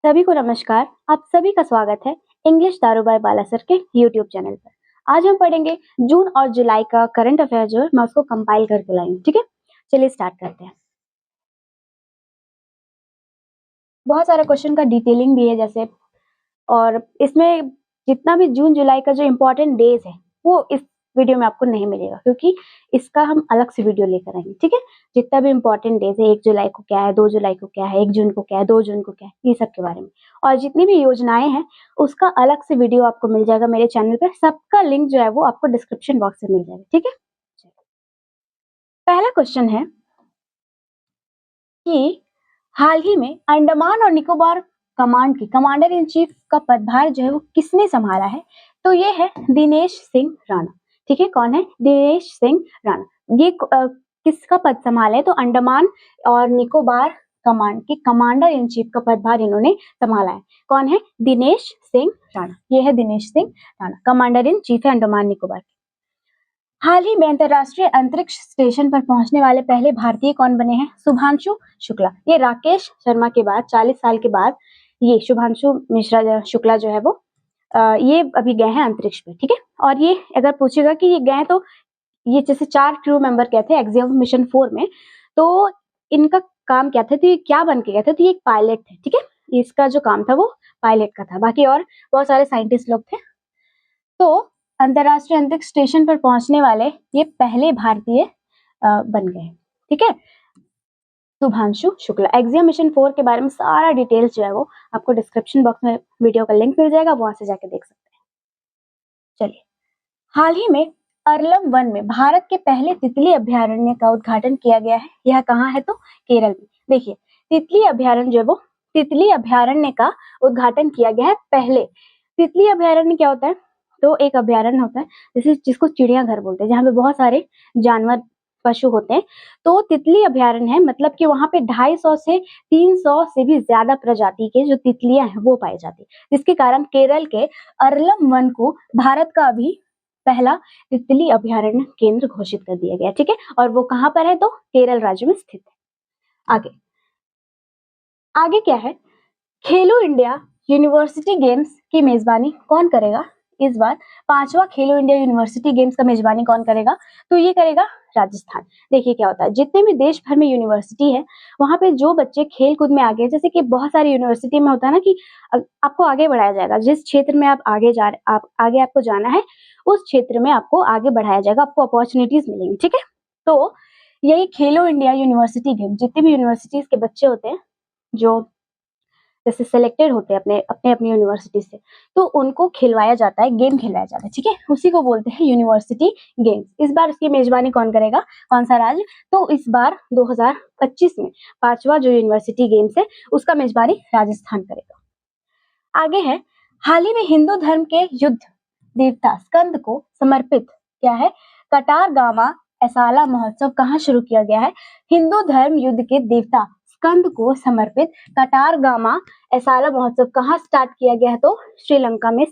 सभी को नमस्कार। आप सभी का स्वागत है इंग्लिश दारू बाय बाला सर के यूट्यूब चैनल पर। आज हम पढ़ेंगे जून और जुलाई का करंट अफेयर जो इम्पोर्टेंट डेज है वो इस वीडियो में आपको नहीं मिलेगा, क्योंकि इसका हम अलग से वीडियो लेकर आएंगे। ठीक है, चलिए स्टार्ट करते हैं। यूट्यूब चैनल पर आज हम पढ़ेंगे जून और जुलाई का करंट अफेयर जो मैं उसको कंपाइल करके लाई हूँ। ठीक है, चलिए स्टार्ट करते हैं। बहुत सारे क्वेश्चन का डिटेलिंग भी है जैसे, और इसमें जितना भी जून जुलाई का जो इम्पोर्टेंट डेज है वो इस वीडियो में आपको नहीं मिलेगा, क्योंकि इसका हम अलग से वीडियो लेकर आएंगे। ठीक है, जितना भी इम्पोर्टेंट डेज है, 1 जुलाई को क्या है, 2 जुलाई को क्या है, 1 जून को क्या है, 2 जून को क्या है, ये सब के बारे में, और जितनी भी योजनाएं हैं उसका अलग से वीडियो आपको मिल जाएगा मेरे चैनल पे। सबका लिंक जो है वो आपको डिस्क्रिप्शन बॉक्स में मिल जाएगा। ठीक है, पहला क्वेश्चन है कि हाल ही में अंडमान और निकोबार कमांड की कमांडर इन चीफ का पदभार जो है वो किसने संभाला है? तो ये है दिनेश सिंह राणा। ठीक है, कौन है? दिनेश सिंह राणा। ये किसका पद संभाला है? तो अंडमान और निकोबार कमांड के कमांडर इन चीफ का पदभार इन्होंने संभाला है। कौन है? दिनेश सिंह राणा। ये है Dinesh Singh Rana, commander in chief है अंडमान निकोबार। हाल ही में अंतरराष्ट्रीय अंतरिक्ष स्टेशन पर पहुंचने वाले पहले भारतीय कौन बने हैं? शुभांशु शुक्ला। ये राकेश शर्मा के बाद 40 साल के बाद ये शुभांशु मिश्रा शुक्ला जो है वो ये अभी गए हैं अंतरिक्ष पे। ठीक है, और ये अगर पूछेगा कि ये गए तो ये जैसे 4 क्रू मेंबर गए थे एक्सियम मिशन 4 में, तो इनका काम क्या था? तो ये क्या बन के गए थे? तो ये एक पायलट थे। ठीक है, इसका जो काम था वो पायलट का था, बाकी और बहुत सारे साइंटिस्ट लोग थे। तो अंतरराष्ट्रीय अंतरिक्ष स्टेशन पर पहुंचने वाले ये पहले भारतीय बन गए। ठीक है, शुभांशु शुक्ला। एक्सियम मिशन 4 के बारे में सारा डिटेल्स जो है वो आपको डिस्क्रिप्शन बॉक्स में वीडियो का लिंक मिल जाएगा, वहां से जाके देख सकते हैं। चलिए, हाल ही में अरलम वन में भारत के पहले तितली अभ्यारण्य का उद्घाटन किया गया है। यह कहाँ है? तो केरल में। देखिए, तितली अभ्यारण्य जो है वो तितली अभ्यारण्य का उद्घाटन किया गया है पहले। तितली अभ्यारण्य क्या होता है? तो एक अभ्यारण्य होता है जैसे जिसको चिड़ियाघर बोलते हैं, जहाँ पे बहुत सारे जानवर पशु होते हैं। तो तितली अभ्यारण्य है, मतलब कि वहां पे 250 से 300 से भी ज्यादा प्रजाति के जो तितलियां हैं वो पाई जाती है, जिसके कारण केरल के अरलम वन को भारत का अभी पहला तितली अभ्यारण्य केंद्र घोषित कर दिया गया। ठीक है, और वो कहाँ पर है? तो केरल राज्य में स्थित है। आगे आगे क्या है? खेलो इंडिया यूनिवर्सिटी गेम्स की मेजबानी कौन करेगा इस बार? 5वां खेलो इंडिया यूनिवर्सिटी गेम्स का मेजबानी कौन करेगा? तो ये करेगा राजस्थान। देखिए क्या होता है, जितने भी देश भर में यूनिवर्सिटी है वहां पे जो बच्चे खेल कूद में आगे, जैसे कि बहुत सारी यूनिवर्सिटी में होता है ना कि आपको आगे बढ़ाया जाएगा, जिस क्षेत्र में आप आगे आपको जाना है उस क्षेत्र में आपको आगे बढ़ाया जाएगा, आपको अपॉर्चुनिटीज मिलेंगी। ठीक है, तो यही खेलो इंडिया यूनिवर्सिटी गेम, जितने भी यूनिवर्सिटीज के बच्चे होते हैं जो जैसे सिलेक्टेड होते हैं अपने अपने अपनी यूनिवर्सिटी से, तो उनको खिलवाया जाता है, गेम खिलवाया जाता है। ठीक है, उसी को बोलते हैं यूनिवर्सिटी गेम्स। इस बार उसकी मेजबानी कौन करेगा? कौन सा राज्य? तो इस बार 2025 में 5वां जो यूनिवर्सिटी गेम्स है उसका मेजबानी राजस्थान करेगा। आगे है, हाल ही में हिंदू धर्म के युद्ध देवता स्कंद को समर्पित क्या है? कटारगामा एसाला महोत्सव कहाँ शुरू किया गया है? हिंदू धर्म युद्ध के देवता स्कंद को समर्पित कटारगामा एसाला महोत्सव कहाँ स्टार्ट किया गया है? तो श्रीलंका में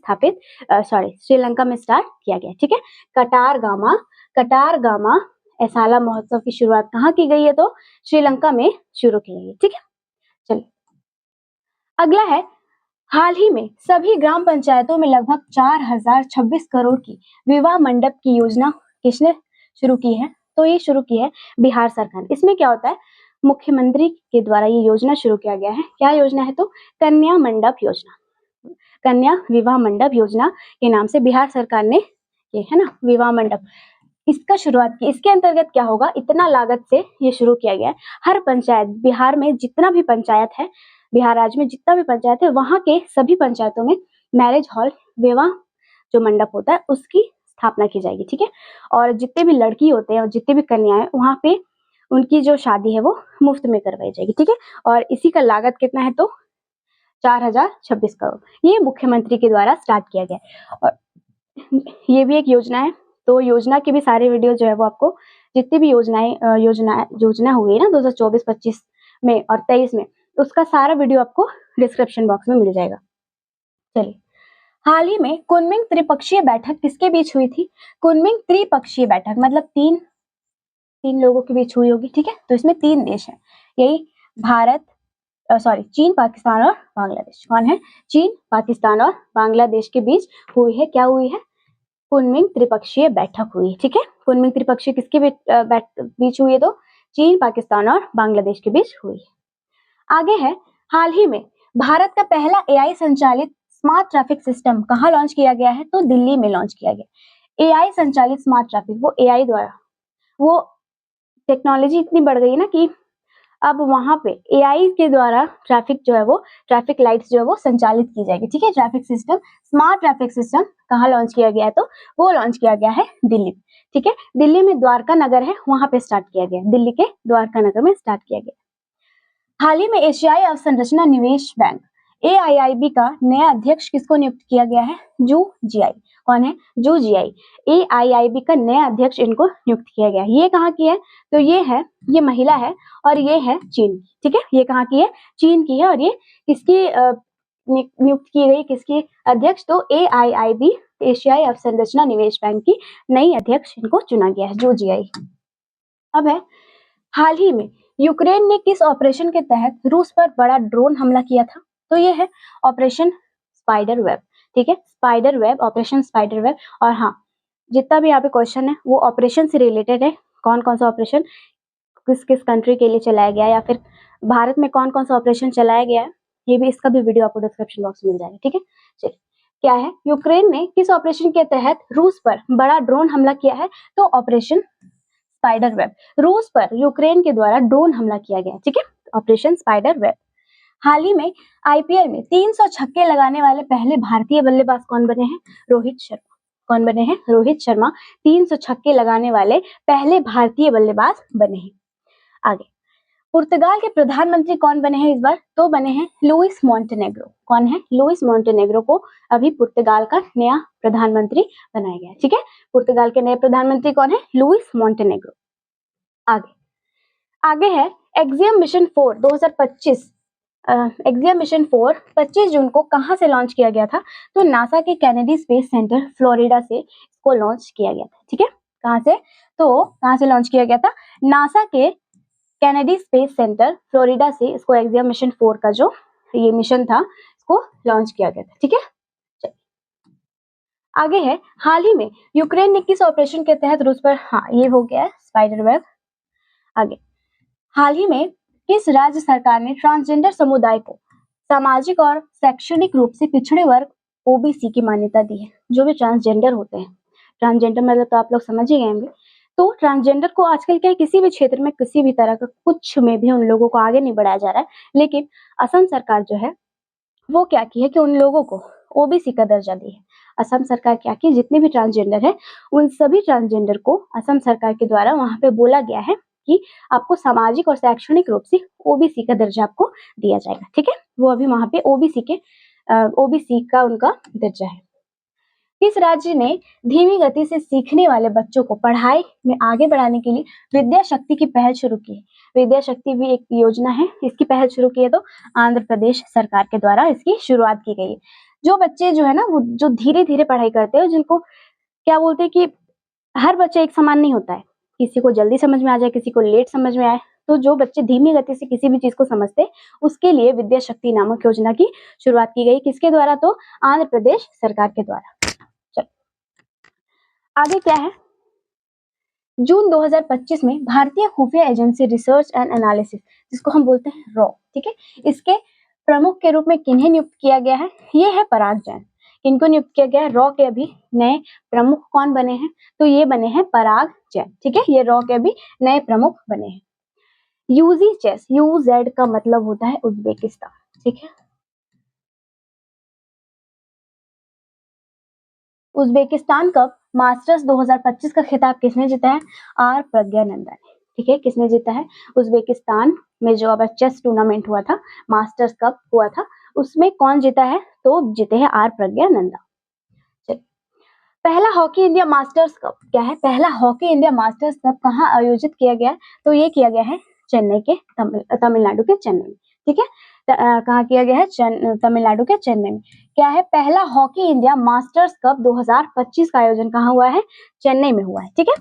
श्रीलंका में स्टार्ट किया गया। ठीक है, कटारगामा एसाला महोत्सव की शुरुआत कहाँ की गई है? तो श्रीलंका में शुरू की गई है। ठीक है, चलिए अगला है, हाल ही में सभी ग्राम पंचायतों में लगभग 4026 करोड़ की विवाह मंडप की योजना किसने शुरू की है? तो ये शुरू की है बिहार सरकार। इसमें क्या होता है? मुख्यमंत्री के द्वारा ये योजना शुरू किया गया है। क्या योजना है? तो कन्या मंडप योजना, कन्या विवाह मंडप योजना के नाम से बिहार सरकार ने ये है ना विवाह मंडप इसका शुरुआत की। इसके अंतर्गत क्या होगा? इतना लागत से ये शुरू किया गया है। हर पंचायत, बिहार में जितना भी पंचायत है, बिहार राज्य में जितना भी पंचायत है, वहां के सभी पंचायतों में मैरिज हॉल, विवाह जो मंडप होता है उसकी स्थापना की जाएगी। ठीक है, और जितने भी लड़की होते हैं और जितने भी कन्याएं वहां पे उनकी जो शादी है वो मुफ्त में करवाई जाएगी। ठीक है, और इसी का लागत कितना है? तो 4026 करोड़। ये मुख्यमंत्री के द्वारा स्टार्ट किया गया है, और ये भी एक योजना है। तो योजना के भी सारे वीडियो जो है वो आपको, जितनी भी योजना हुई है ना 2024-25 में और 23 में, उसका सारा वीडियो आपको डिस्क्रिप्शन बॉक्स में मिल जाएगा। चलिए, हाल ही में कुनमिंग त्रिपक्षीय बैठक किसके बीच हुई थी? कुनमिंग त्रिपक्षीय बैठक मतलब तीन लोगों के बीच हुई होगी। ठीक है, तो इसमें 3 देश हैं, यही भारत, सॉरी चीन, पाकिस्तान और बांग्लादेश। कौन है? चीन, पाकिस्तान और बांग्लादेश के बीच हुई है, क्या हुई है? कुनमिंग त्रिपक्षीय बैठक हुई। ठीक है, कुनमिंग त्रिपक्षीय किसके बीच हुई है? तो चीन, पाकिस्तान और बांग्लादेश के बीच हुई है। आगे है, हाल ही में भारत का पहला एआई संचालित स्मार्ट ट्रैफिक सिस्टम कहाँ लॉन्च किया गया है? तो दिल्ली में लॉन्च किया गया। एआई संचालित स्मार्ट ट्रैफिक, वो एआई द्वारा, वो टेक्नोलॉजी इतनी बढ़ गई ना कि अब वहां पे एआई के द्वारा ट्रैफिक जो है वो, ट्रैफिक लाइट्स जो है वो संचालित की जाएगी। ठीक है, traffic system, smart traffic system कहाँ लॉन्च किया गया है? तो वो लॉन्च किया गया है दिल्ली। ठीक है, दिल्ली में द्वारका नगर है, वहां पे स्टार्ट किया गया, दिल्ली के द्वारका नगर में स्टार्ट किया गया। हाल ही में एशियाई अवसंरचना निवेश बैंक एआईआईबी का नया अध्यक्ष किसको नियुक्त किया गया है? जू जियाई। कौन है? जू जियाई। एआईआईबी का नया अध्यक्ष इनको नियुक्त किया गया। ये कहाँ की है? तो ये महिला है और ये है चीन की। ठीक है, ये कहाँ की है? चीन की है। और ये किसकी नियुक्त की गई, किसकी अध्यक्ष? तो एआईआईबी, एशियाई अवसंरचना निवेश बैंक की नई अध्यक्ष इनको चुना गया है, जू जियाई। अब है, हाल ही में यूक्रेन ने किस ऑपरेशन के तहत रूस पर बड़ा ड्रोन हमला किया था? तो ये है ऑपरेशन स्पाइडर वेब। ठीक है, spider web, operation spider web. और हाँ, जितना भी यहाँ पे क्वेश्चन है वो ऑपरेशन से रिलेटेड है। कौन कौन सा ऑपरेशन किस किस कंट्री के लिए चलाया गया, या फिर भारत में कौन कौन सा ऑपरेशन चलाया गया है, ये भी, इसका भी वीडियो आपको डिस्क्रिप्शन बॉक्स में मिल जाएगा। ठीक है, चलिए, क्या है, यूक्रेन ने किस ऑपरेशन के तहत रूस पर बड़ा ड्रोन हमला किया है? तो ऑपरेशन स्पाइडर वेब, रूस पर यूक्रेन के द्वारा ड्रोन हमला किया गया। ठीक है, ऑपरेशन स्पाइडर वेब। हाल ही में आईपीएल में 300 छक्के लगाने वाले पहले भारतीय बल्लेबाज कौन बने हैं? रोहित शर्मा। कौन बने हैं? रोहित शर्मा 300 छक्के लगाने वाले पहले भारतीय बल्लेबाज बने हैं। आगे, पुर्तगाल के प्रधानमंत्री कौन बने हैं इस बार? तो बने हैं लुइस मोंटेनेग्रो। कौन है? लुइस मोंटेनेग्रो को अभी पुर्तगाल का नया प्रधानमंत्री बनाया गया। ठीक है, पुर्तगाल के नए प्रधानमंत्री कौन है? Luis Montenegro. आगे है, एक्सियम मिशन 4 2025, एक्सियम मिशन 4 25 जून को कहां से लॉन्च किया गया था? तो नासा के कैनेडी स्पेस सेंटर फ्लोरिडा से इसको लॉन्च किया गया था। ठीक है, कहां से? तो कहां से लॉन्च किया गया था? नासा के कैनेडी स्पेस सेंटर फ्लोरिडा से इसको एक्सियम मिशन 4 का जो ये मिशन था, इसको लॉन्च किया गया था। ठीक है, आगे है, हाल ही में यूक्रेन ने किस ऑपरेशन के तहत रूस पर, हाँ ये हो गया है स्पाइडर वेब। आगे, हाल ही में किस राज्य सरकार ने ट्रांसजेंडर समुदाय को सामाजिक और शैक्षणिक रूप से पिछड़े वर्ग ओबीसी की मान्यता दी है? जो भी ट्रांसजेंडर होते हैं, ट्रांसजेंडर मतलब तो आप लोग समझ ही गए होंगे। तो ट्रांसजेंडर को आजकल क्या है, किसी भी क्षेत्र में, किसी भी तरह का कुछ में भी उन लोगों को आगे नहीं बढ़ाया जा रहा है। लेकिन असम सरकार जो है वो क्या की है कि उन लोगों को ओबीसी का दर्जा दी है। असम सरकार क्या की, जितने भी ट्रांसजेंडर है उन सभी ट्रांसजेंडर को असम सरकार के द्वारा वहां पे बोला गया है कि आपको सामाजिक और शैक्षणिक रूप से ओबीसी का दर्जा आपको दिया जाएगा। ठीक है, वो अभी वहां पे ओबीसी का उनका दर्जा है। किस राज्य ने धीमी गति से सीखने वाले बच्चों को पढ़ाई में आगे बढ़ाने के लिए विद्या शक्ति की पहल शुरू की है? विद्या शक्ति भी एक योजना है, इसकी पहल शुरू की है तो आंध्र प्रदेश सरकार के द्वारा इसकी शुरुआत की गई है। जो बच्चे जो है ना, वो जो धीरे धीरे पढ़ाई करते हैं, जिनको क्या बोलते हैं कि हर बच्चा एक समान नहीं होता है, किसी को जल्दी समझ में आ जाए, किसी को लेट समझ में आए। तो जो बच्चे धीमी गति से किसी भी चीज को समझते हैं, उसके लिए विद्या शक्ति नामक योजना की शुरुआत की गई। किसके द्वारा? तो आंध्र प्रदेश सरकार के द्वारा। आगे क्या है, जून 2025 में भारतीय खुफिया एजेंसी रिसर्च एंड एनालिसिस, जिसको हम बोलते हैं रॉ, ठीक है, इसके प्रमुख के रूप में किन्हें नियुक्त किया गया है? ये है पराग जैन। किनको नियुक्त किया गया है? रॉ के अभी नए प्रमुख कौन बने हैं? तो ये बने हैं पराग जैन। ठीक है, ये रॉ के अभी नए प्रमुख बने हैं। यूजी चेस, यूजेड का मतलब होता है उज्बेकिस्तान। ठीक है, उज्बेकिस्तान कप मास्टर्स 2025 का खिताब किसने जीता है? आर प्रज्ञानंदा ने। ठीक है, किसने जीता है? उज्बेकिस्तान में जो अब चेस टूर्नामेंट हुआ था, मास्टर्स कप हुआ था, उसमें कौन जीता है? तो जीते हैं आर प्रज्ञानंदा। चलिए, पहला हॉकी इंडिया मास्टर्स कप क्या है? पहला हॉकी इंडिया मास्टर्स कप कहाँ आयोजित किया गया है? तो ये किया गया है चेन्नई के, तमिलनाडु के चेन्नई में। ठीक है, कहाँ किया गया है? तमिलनाडु के चेन्नई में। क्या है? पहला हॉकी इंडिया मास्टर्स कप 2025 का आयोजन कहाँ हुआ है? चेन्नई में हुआ है। ठीक है,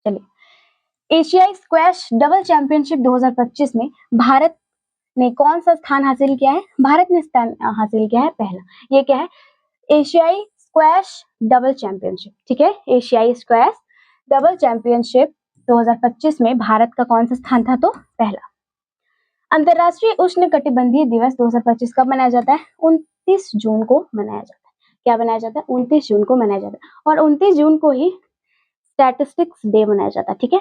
चलिए, एशियाई स्क्वैश डबल चैंपियनशिप 2025 में भारत ने कौन सा स्थान हासिल किया है? भारत ने स्थान हासिल किया है पहला। ये क्या है? एशियाई स्क्वैश डबल चैंपियनशिप, ठीक है, एशियाई स्क्वैश डबल चैंपियनशिप 2025 में भारत का कौन सा स्थान था? तो पहला। अंतरराष्ट्रीय उष्णकटिबंधीय दिवस 2025 कब मनाया जाता है? 29 जून को मनाया जाता है। क्या मनाया जाता है? 29 जून को मनाया जाता है। और 29 जून को ही स्टैटिस्टिक्स डे मनाया जाता है, ठीक है,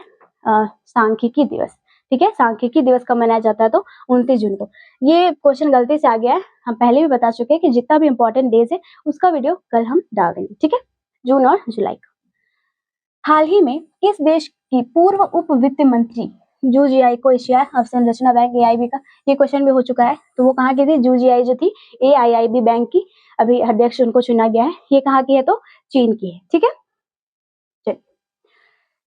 सांख्यिकी दिवस, ठीक है, सांख्यिकी दिवस कब मनाया जाता है? तो 29 जून को। ये क्वेश्चन गलती से आ गया है, हम पहले भी बता चुके हैं कि जितना भी इंपॉर्टेंट डेज है उसका वीडियो कल हम डाल देंगे, ठीक है, जून और जुलाई का। हाल ही में किस देश की पूर्व उप वित्त मंत्री यूजीआई को एशिया अवसंरचना बैंक एआईबी का, ये क्वेश्चन भी हो चुका है, तो वो कहाँ की थी? यूजीआई जो थी एआईआईबी बैंक की, अभी अध्यक्ष उनको चुना गया है। ये कहाँ की है? तो चीन की है, ठीक है।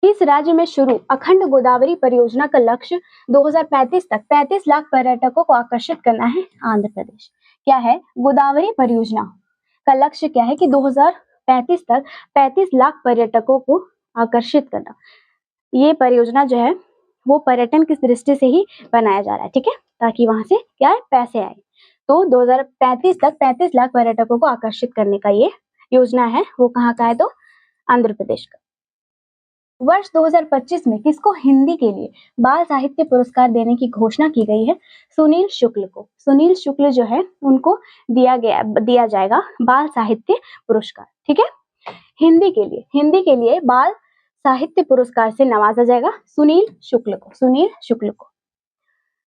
इस राज्य में शुरू अखंड गोदावरी परियोजना का लक्ष्य 2035 तक 35 लाख पर्यटकों को आकर्षित करना है। आंध्र प्रदेश। क्या है? गोदावरी परियोजना का लक्ष्य क्या है कि 2035 तक 35 लाख पर्यटकों को आकर्षित करना। ये परियोजना जो है वो पर्यटन की दृष्टि से ही बनाया जा रहा है, ठीक है, ताकि वहां से क्या है? पैसे आए। तो 2035 तक 35 लाख पर्यटकों को आकर्षित करने का ये योजना है। वो कहाँ का है? तो आंध्र प्रदेश का। वर्ष 2025 में किसको हिंदी के लिए बाल साहित्य पुरस्कार देने की घोषणा की गई है? सुनील शुक्ल को। सुनील शुक्ल जो है उनको दिया जाएगा बाल साहित्य पुरस्कार, ठीक है, हिंदी के लिए बाल साहित्य पुरस्कार से नवाजा जाएगा सुनील शुक्ल को।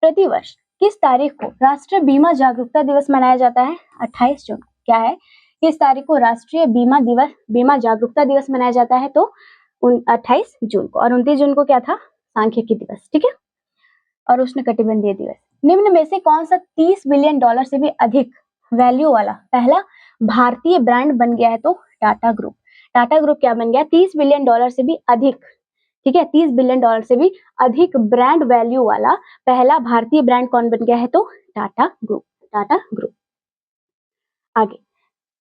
प्रतिवर्ष किस तारीख को राष्ट्रीय बीमा जागरूकता दिवस मनाया जाता है? 28 जून। क्या है? किस तारीख को राष्ट्रीय बीमा जागरूकता दिवस मनाया जाता है? तो 28 जून को। और 29 जून को क्या था? सांख्यिकी दिवस, ठीक है, और उष्णकटिबंधीय दिवस। निम्न में से कौन सा $30 बिलियन से भी अधिक वैल्यू वाला पहला भारतीय ब्रांड बन गया है? तो टाटा ग्रुप। टाटा ग्रुप क्या बन गया? $30 बिलियन से भी अधिक, ठीक है, $30 बिलियन से भी अधिक ब्रांड वैल्यू वाला पहला भारतीय ब्रांड कौन बन गया है? तो टाटा ग्रुप। आगे,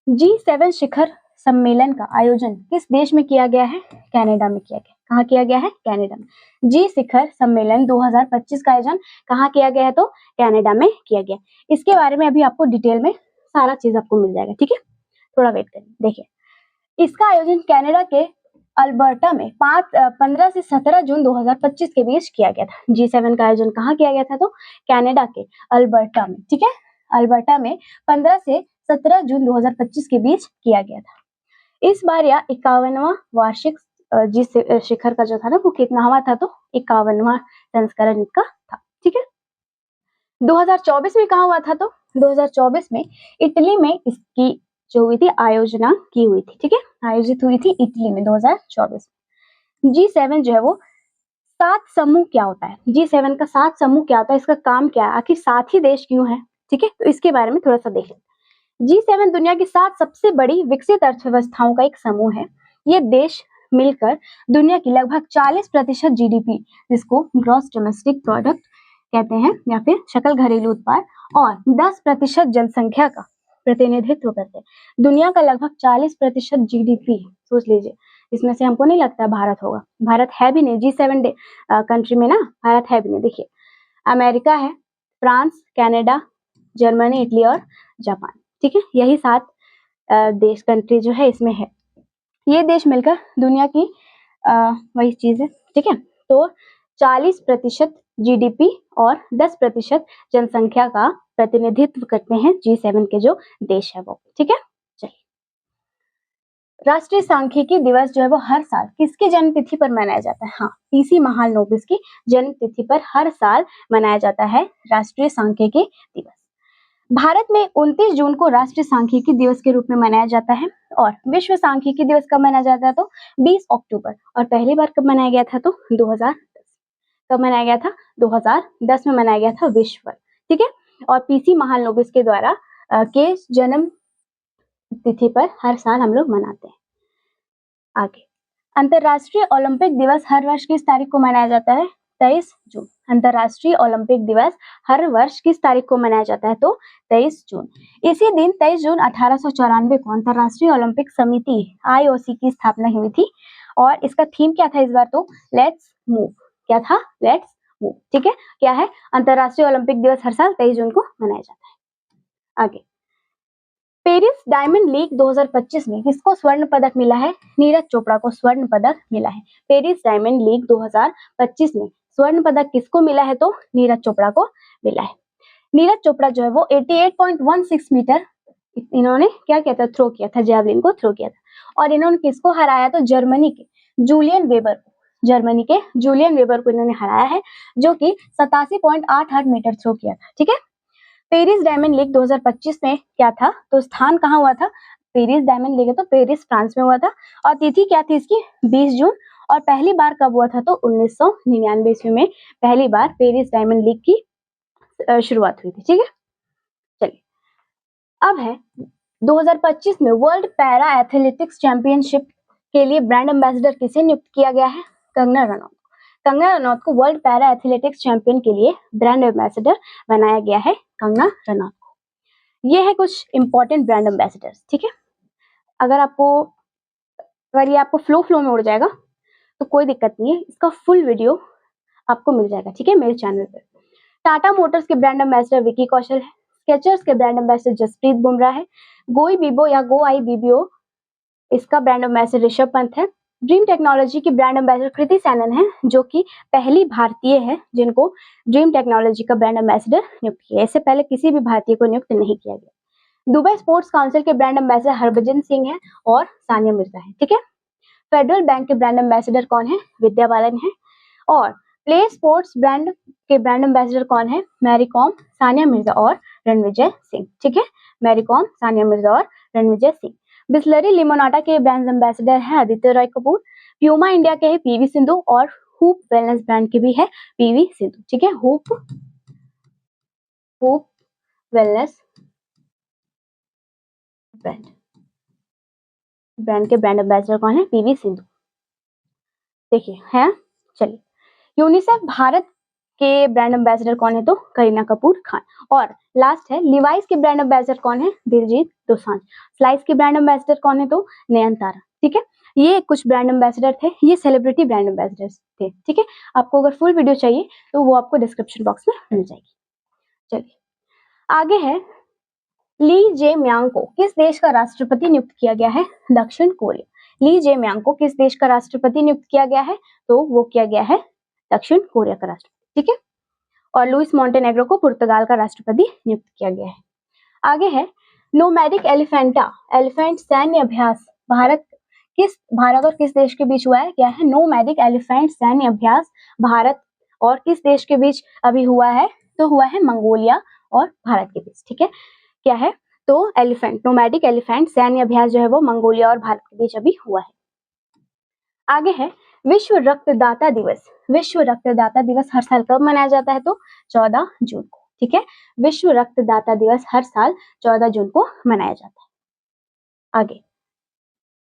G7 शिखर सम्मेलन का आयोजन किस देश में किया गया है? कनाडा में किया गया। कहाँ किया गया है? कनाडा में। जी शिखर सम्मेलन 2025 का आयोजन कहाँ किया गया है? तो कनाडा में किया गया। इसके बारे में अभी आपको डिटेल में सारा चीज आपको मिल जाएगा, ठीक है, थोड़ा वेट करिए। देखिए, इसका आयोजन कनाडा के अल्बर्टा में 15 से 17 जून 2025 के बीच किया गया था। G7 का आयोजन कहाँ किया गया था? तो कनाडा के अल्बर्टा में, ठीक है, अल्बर्टा में 15 से 17 जून 2025 के बीच किया गया था। इस बार यह 51वां वार्षिक जी शिखर का जो था ना वो कितनावा था? तो 51वां संस्करण इसका था, ठीक है। 2024 में कहाँ हुआ था? तो 2024 में इटली में इसकी जो हुई थी आयोजना की हुई थी, ठीक है, आयोजित हुई थी इटली में 2024 में। G7 जो है वो 7 समूह क्या होता है? G7 का 7 समूह क्या होता है? इसका काम क्या है? आखिर 7 ही देश क्यों है? ठीक है, तो इसके बारे में थोड़ा सा देख लेते। G7 दुनिया की 7 सबसे बड़ी विकसित अर्थव्यवस्थाओं का एक समूह है। ये देश मिलकर दुनिया की लगभग 40% GDP, जिसको ग्रॉस डोमेस्टिक प्रोडक्ट कहते हैं या फिर सकल घरेलू उत्पाद, और 10% जनसंख्या का प्रतिनिधित्व करते हैं। दुनिया का लगभग 40% GDP, सोच लीजिए, इसमें से हमको नहीं लगता भारत होगा। भारत है भी नहीं G7 कंट्री में ना, भारत है भी नहीं। देखिए, अमेरिका है, फ्रांस, कनाडा, जर्मनी, इटली और जापान, ठीक है, यही 7 देश कंट्री जो है इसमें है। ये देश मिलकर दुनिया की वही चीज है, ठीक है। तो 40% GDP और 10% जनसंख्या का प्रतिनिधित्व करते हैं G7 के जो देश है वो, ठीक है। चलिए, राष्ट्रीय सांख्यिकी दिवस जो है वो हर साल किसकी जन्म तिथि पर मनाया जाता है? हाँ, PC महालनोबिस की जन्म तिथि पर हर साल मनाया जाता है राष्ट्रीय सांख्यिकी दिवस। भारत में 29 जून को राष्ट्रीय सांख्यिकी दिवस के रूप में मनाया जाता है। और विश्व सांख्यिकी दिवस कब मनाया जाता है? तो 20 अक्टूबर। और पहली बार कब मनाया गया था? तो 2010। कब मनाया गया था? 2010 में मनाया गया था विश्व, ठीक है। और PC महालनोबिस के द्वारा के जन्म तिथि पर हर साल हम लोग मनाते हैं। आगे, अंतरराष्ट्रीय ओलंपिक दिवस हर वर्ष किस तारीख को मनाया जाता है? 23 जून। अंतरराष्ट्रीय ओलंपिक दिवस हर वर्ष किस तारीख को मनाया जाता है? तो 23 जून। इसी दिन 23 जून 1894 को अंतरराष्ट्रीय ओलंपिक समिति IOC की स्थापना हुई थी। और इसका थीम क्या था इस बार? तो लेट्स मूव। क्या था? लेट्स वो, ठीक है। क्या है, अंतरराष्ट्रीय ओलंपिक दिवस हर साल 23 जून को मनाया जाता है। आगे, पेरिस डायमंड लीग 2025 में किसको स्वर्ण पदक मिला है? नीरज चोपड़ा को स्वर्ण पदक मिला है। पेरिस डायमंड लीग 2025 में स्वर्ण पदक किसको मिला है? तो नीरज चोपड़ा को मिला है। नीरज चोपड़ा जो है वो 88.16 मीटर इन्होंने क्या किया था? थ्रो किया था, जैवलिन को थ्रो किया था। और इन्होंने किसको हराया? तो जर्मनी के जूलियन वेबर को, जर्मनी के जूलियन वेबर को इन्होंने हराया है, जो कि 87.88 मीटर थ्रो किया था, ठीक है। पेरिस डायमंड लीग 2025 में क्या था? तो स्थान कहाँ हुआ था? पेरिस डायमंड लीग है तो पेरिस फ्रांस में हुआ था। और तिथि क्या थी इसकी? 20 जून। और पहली बार कब हुआ था? तो 1999 ईस्वी में पहली बार पेरिस डायमंड लीग की शुरुआत हुई थी, ठीक है। चलिए, अब है 2025 में वर्ल्ड पैरा एथलेटिक्स चैंपियनशिप के लिए ब्रांड एम्बेसडर किसे नियुक्त किया गया है? कंगना रनौत। कंगना रनौत को वर्ल्ड पैरा एथलेटिक्स चैंपियन के लिए ब्रांड एम्बेसडर बनाया गया है, कंगना रनौत को। ये है कुछ इंपॉर्टेंट ब्रांड एम्बेसडर्स, ठीक है। अगर ये आपको फ्लो में उड़ जाएगा तो कोई दिक्कत नहीं है, इसका फुल वीडियो आपको मिल जाएगा, ठीक है, मेरे चैनल पर। टाटा मोटर्स के ब्रांड एम्बेसडर विकी कौशल है। स्केचर्स के ब्रांड एम्बेसडर जसप्रीत बुमराह है। गोई बीबो या गो आई बीबीओ इसका ब्रांड एम्बेसडर ऋषभ पंत है। ड्रीम टेक्नोलॉजी की ब्रांड एम्बेसडर कृति सैनन है, जो कि पहली भारतीय है जिनको ड्रीम टेक्नोलॉजी का ब्रांड एम्बेसडर नियुक्त किया। इससे पहले किसी भी भारतीय को नियुक्त नहीं किया गया। दुबई स्पोर्ट्स काउंसिल के ब्रांड एम्बेसडर हरभजन सिंह है और सानिया मिर्जा है, ठीक है। फेडरल बैंक के ब्रांड एम्बेसडर कौन है? विद्या बालन है। और प्ले स्पोर्ट्स ब्रांड के ब्रांड एम्बेसडर कौन है? मैरी कॉम, सानिया मिर्जा और रणविजय सिंह, ठीक है। मैरी कॉम, सानिया मिर्जा और रणविजय सिंह। बिस्लरी लिमोनाटा के ब्रांड एम्बेसडर है आदित्य रॉय कपूर। प्यूमा इंडिया के है पीवी सिंधु और हूप वेलनेस ब्रांड के भी है पीवी सिंधु, ठीक है। हूप वेलनेस ब्रांड के ब्रांड एम्बेसडर कौन है? पीवी सिंधु। देखिए है। चलिए, यूनिसेफ भारत के ब्रांड एम्बेसडर कौन है? तो करीना कपूर खान। और लास्ट है, लिवाइस के ब्रांड एम्बेसडर कौन है? दिलजीत दोसांझ। स्लाइस के ब्रांड एम्बेसडर कौन है? तो नयनतारा, ठीक है। ये कुछ ब्रांड एम्बेसडर थे, ये सेलिब्रिटी ब्रांड एम्बेसडर थे, ठीक है। आपको अगर फुल वीडियो चाहिए तो वो आपको डिस्क्रिप्शन बॉक्स में मिल जाएगी। चलिए, आगे है, ली जे म्यांग को किस देश का राष्ट्रपति नियुक्त किया गया है? दक्षिण कोरिया। ली जे म्यांग को किस देश का राष्ट्रपति नियुक्त किया गया है? तो वो किया गया है दक्षिण कोरिया का राष्ट्रपति, ठीक है। और लुइस मॉन्टेनेग्रो को पुर्तगाल का राष्ट्रपति नियुक्त किया गया है। आगे है, नोमैडिक एलिफेंट सैन्य अभ्यास भारत और किस देश के बीच हुआ है? क्या है? नोमैडिक एलिफेंट सैन्य अभ्यास भारत और किस देश के बीच अभी हुआ है? तो हुआ है मंगोलिया और भारत के बीच, ठीक है। क्या है? तो नोमैडिक एलिफेंट सैन्य अभ्यास जो है वो मंगोलिया और भारत के बीच अभी हुआ है। आगे है, विश्व रक्तदाता दिवस। विश्व रक्तदाता दिवस हर साल कब मनाया जाता है? तो 14 जून को, ठीक है। विश्व रक्तदाता दिवस हर साल 14 जून को मनाया जाता है। आगे,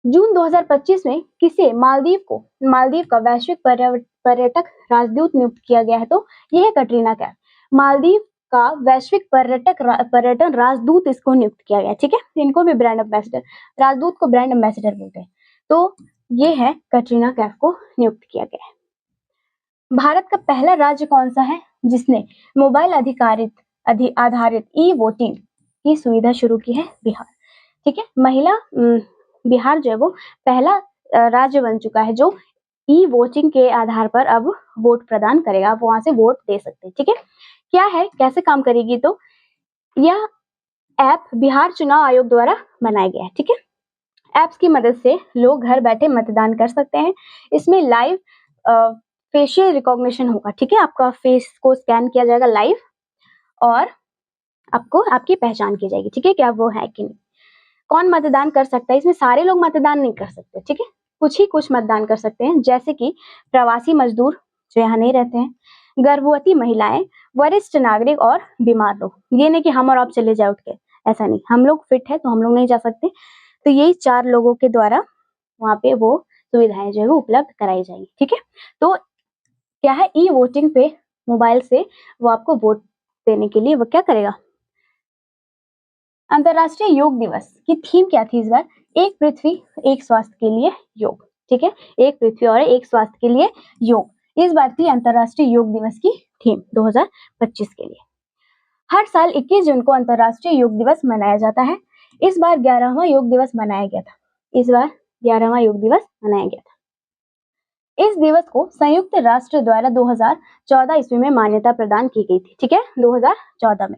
जून 2025 में किसे मालदीव का वैश्विक पर्यटक राजदूत नियुक्त किया गया है? तो यह है कटरीना कैफ। मालदीव का वैश्विक पर्यटन राजदूत इसको नियुक्त किया गया, ठीक है। इनको भी ब्रांड एम्बेसडर, राजदूत को ब्रांड एम्बेसडर बोलते हैं। तो ये है कटरीना कैफ को नियुक्त किया गया है। भारत का पहला राज्य कौन सा है जिसने मोबाइल आधारित ई वोटिंग की सुविधा शुरू की है? बिहार, ठीक है। बिहार जो है वो पहला राज्य बन चुका है जो ई वोटिंग के आधार पर अब वोट प्रदान करेगा। आप वहां से वोट दे सकते हैं, ठीक है। क्या है, कैसे काम करेगी? तो यह ऐप बिहार चुनाव आयोग द्वारा बनाया गया है, ठीक है। ऐप्स की मदद से लोग घर बैठे मतदान कर सकते हैं। इसमें लाइव फेशियल रिकॉग्निशन होगा, ठीक है। आपका फेस को स्कैन किया जाएगा लाइव और आपको आपकी पहचान की जाएगी, ठीक है, कि आप वो है कि नहीं। कौन मतदान कर सकता है? इसमें सारे लोग मतदान नहीं कर सकते, ठीक है। कुछ मतदान कर सकते हैं, जैसे कि प्रवासी मजदूर जो यहाँ नहीं रहते हैं, गर्भवती महिलाएं, वरिष्ठ नागरिक और बीमार लोग। ये नहीं कि हम और आप चले जाए उठ के, ऐसा नहीं। हम लोग फिट है तो हम लोग नहीं जा सकते। तो यही 4 लोगों के द्वारा वहां पे वो सुविधाएं जो है वो उपलब्ध कराई जाएंगी, ठीक है। तो क्या है, ई वोटिंग पे मोबाइल से वो आपको वोट देने के लिए वो क्या करेगा। अंतरराष्ट्रीय योग दिवस की थीम क्या थी इस बार? एक पृथ्वी एक स्वास्थ्य के लिए योग, ठीक है। एक पृथ्वी और एक स्वास्थ्य के लिए योग। इस बार थी अंतर्राष्ट्रीय योग दिवस की थीम 2025 के लिए। हर साल 21 जून को अंतर्राष्ट्रीय योग दिवस मनाया जाता है। इस बार 11वां योग दिवस मनाया गया था। इस बार 11वां योग दिवस मनाया गया था। इस दिवस को संयुक्त राष्ट्र द्वारा 2014 ईस्वी में मान्यता प्रदान की गई थी। ठीक है, 2014 में।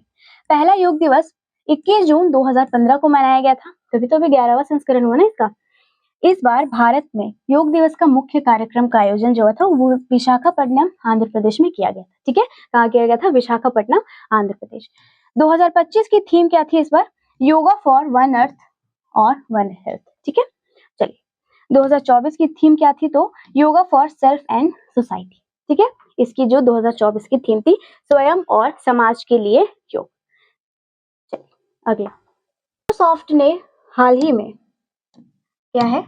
पहला योग दिवस 21 जून 2015 को मनाया गया था, तभी तो अभी 11वां संस्करण हुआ ना इसका। इस बार भारत में योग दिवस का मुख्य कार्यक्रम का आयोजन जो था वो विशाखापट्टनम आंध्र प्रदेश में किया गया था। ठीक है, कहाँ किया गया था? विशाखापट्टनम आंध्र प्रदेश। 2025 की थीम क्या थी इस बार? योगा फॉर वन अर्थ और वन हेल्थ। ठीक है, चलिए 2024 की थीम क्या थी? तो yoga for self and society. ठीक है, इसकी जो 2024 की थीम थी स्वयं और समाज के लिए योग। चलिए अगला, माइक्रोसॉफ्ट ने हाल ही में क्या है?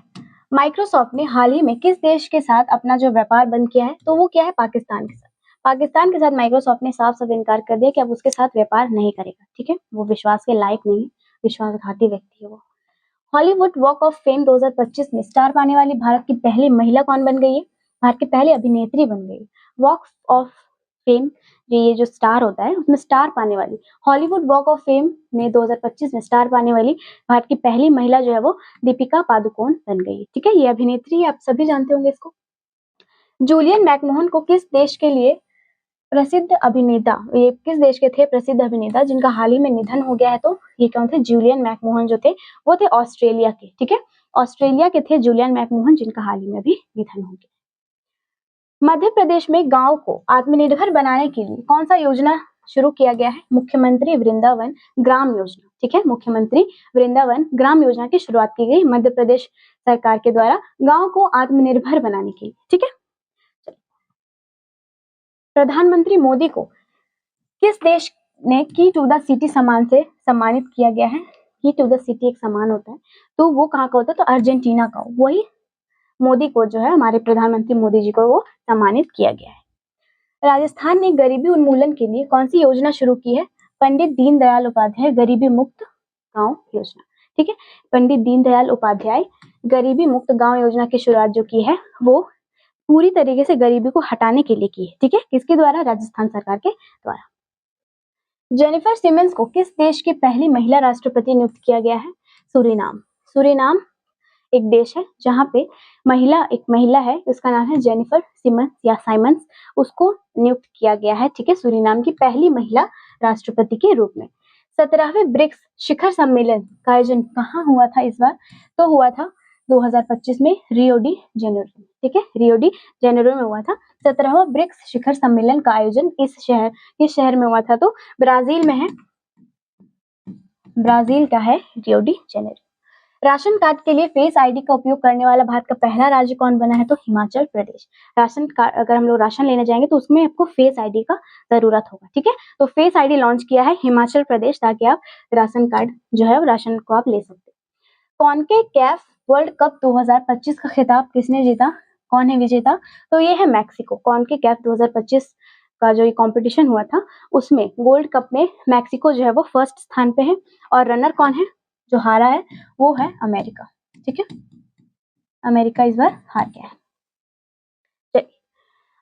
माइक्रोसॉफ्ट ने हाल ही में किस देश के साथ अपना जो व्यापार बंद किया है? तो वो क्या है? पाकिस्तान के साथ। पाकिस्तान के साथ माइक्रोसॉफ्ट ने साफ साफ इनकार कर दिया कि अब उसके साथ व्यापार नहीं करेगा। ठीक है, वो विश्वास के लायक नहीं, विश्वासघाती व्यक्ति है वो। हॉलीवुड वॉक ऑफ फेम 2025 में स्टार पाने वाली भारत की पहली महिला कौन बन गई है? भारत की पहली अभिनेत्री बन गई। वॉक ऑफ फेम ये जो स्टार होता है उसमें स्टार पाने वाली, हॉलीवुड वॉक ऑफ फेम में 2025 में स्टार पाने वाली भारत की पहली महिला जो है वो दीपिका पादुकोण बन गई। ठीक है, ये अभिनेत्री है, आप सभी जानते होंगे इसको। जूलियन मैकमोहन को किस देश के लिए प्रसिद्ध अभिनेता, ये किस देश के थे प्रसिद्ध अभिनेता जिनका हाल ही में निधन हो गया है? तो ये कौन थे? जूलियन मैकमोहन जो थे वो थे ऑस्ट्रेलिया के। ठीक है, ऑस्ट्रेलिया के थे जूलियन मैकमोहन जिनका हाल ही में भी निधन हो गया। मध्य प्रदेश में गांव को आत्मनिर्भर बनाने के लिए कौन सा योजना शुरू किया गया है? मुख्यमंत्री वृंदावन ग्राम योजना। ठीक है, मुख्यमंत्री वृंदावन ग्राम योजना की शुरुआत की गई मध्य प्रदेश सरकार के द्वारा गांव को आत्मनिर्भर बनाने के लिए। ठीक है, प्रधानमंत्री मोदी को किस देश ने की टू द सिटी सम्मान से सम्मानित किया गया है? की टू द सिटी एक सम्मान होता है, तो वो कहाँ का होता है? तो अर्जेंटीना का। वही मोदी को जो है, हमारे प्रधानमंत्री मोदी जी को वो सम्मानित किया गया है। राजस्थान ने गरीबी उन्मूलन के लिए कौन सी योजना शुरू की है? पंडित दीनदयाल उपाध्याय गरीबी मुक्त गांव योजना। ठीक है, पंडित दीनदयाल उपाध्याय गरीबी मुक्त गांव योजना की शुरुआत जो की है वो पूरी तरीके से गरीबी को हटाने के लिए की है। ठीक है, किसके द्वारा? राजस्थान सरकार के द्वारा। जेनिफर सिमंस को किस देश की पहली महिला राष्ट्रपति नियुक्त किया गया है? सूरीनाम। सूरीनाम एक देश है जहाँ पे एक महिला है, उसका नाम है जेनिफर सिमंस या साइमंस, उसको नियुक्त किया गया है। ठीक है, सूरीनाम की पहली महिला राष्ट्रपति के रूप में। 17वें ब्रिक्स शिखर सम्मेलन का आयोजन कहाँ हुआ था इस बार? तो हुआ था 2025 में रियो डी जेनेरो। ठीक है, रियो डी जेनेरो में हुआ था। 17वां ब्रिक्स शिखर सम्मेलन का आयोजन किस शहर में हुआ था? तो ब्राजील में है, ब्राजील का है Rio de Janeiro. Ration card के लिए फेस आईडी का उपयोग करने वाला भारत का पहला राज्य कौन बना है? तो हिमाचल प्रदेश। राशन कार्ड, अगर हम लोग राशन लेने जाएंगे तो उसमें आपको फेस आईडी का जरूरत होगा। ठीक है, तो फेस आईडी लॉन्च किया है हिमाचल प्रदेश, ताकि आप राशन कार्ड जो है राशन को आप ले सकते। कॉन्केकैफ वर्ल्ड कप 2025 का खिताब किसने जीता? कौन है विजेता? तो ये है मैक्सिको। कॉन्केकैफ 2025 का जो ये कॉम्पिटिशन हुआ था उसमें गोल्ड कप में मैक्सिको जो है वो फर्स्ट स्थान पे है, और रनर कौन है जो हारा है? वो है अमेरिका। ठीक है, अमेरिका इस बार हार गया है। चलिए,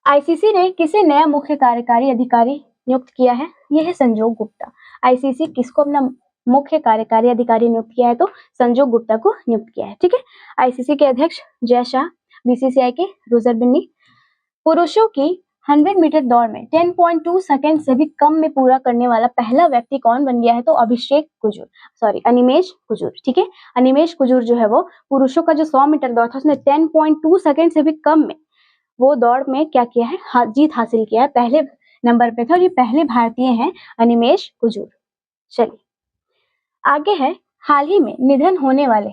आईसीसी ने किसे नया मुख्य कार्यकारी अधिकारी नियुक्त किया है? यह है संजोग गुप्ता। आईसीसी किसको अपना मुख्य कार्यकारी अधिकारी नियुक्त किया है? तो संजोग गुप्ता को नियुक्त किया है। ठीक है, आईसीसी के अध्यक्ष जय शाह, बीसीसीआई के रोजर बिन्नी। पुरुषों की 100 मीटर दौड़ में 10.2 सेकंड से भी कम में पूरा करने वाला पहला व्यक्ति कौन बन गया है? तो अनिमेश कुजूर। ठीक है, अनिमेश कुजूर जो है वो पुरुषों का जो 100 मीटर दौड़ था उसने 10.2 सेकंड से भी कम में वो दौड़ में क्या किया है? जीत हासिल किया है, पहले नंबर पे था, और ये पहले भारतीय हैं अनिमेश कुजूर। चलिए आगे है, हाल ही में निधन होने वाले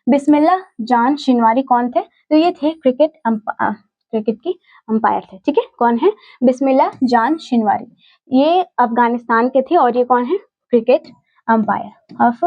बिस्मिल्लाह जान शिनवारी कौन थे? तो ये थे क्रिकेट की अंपायर थे। ठीक है, कौन है? बिस्मिल्लाह जान शिनवारी। ये अफगानिस्तान के थे और ये कौन है? Cricket umpire of.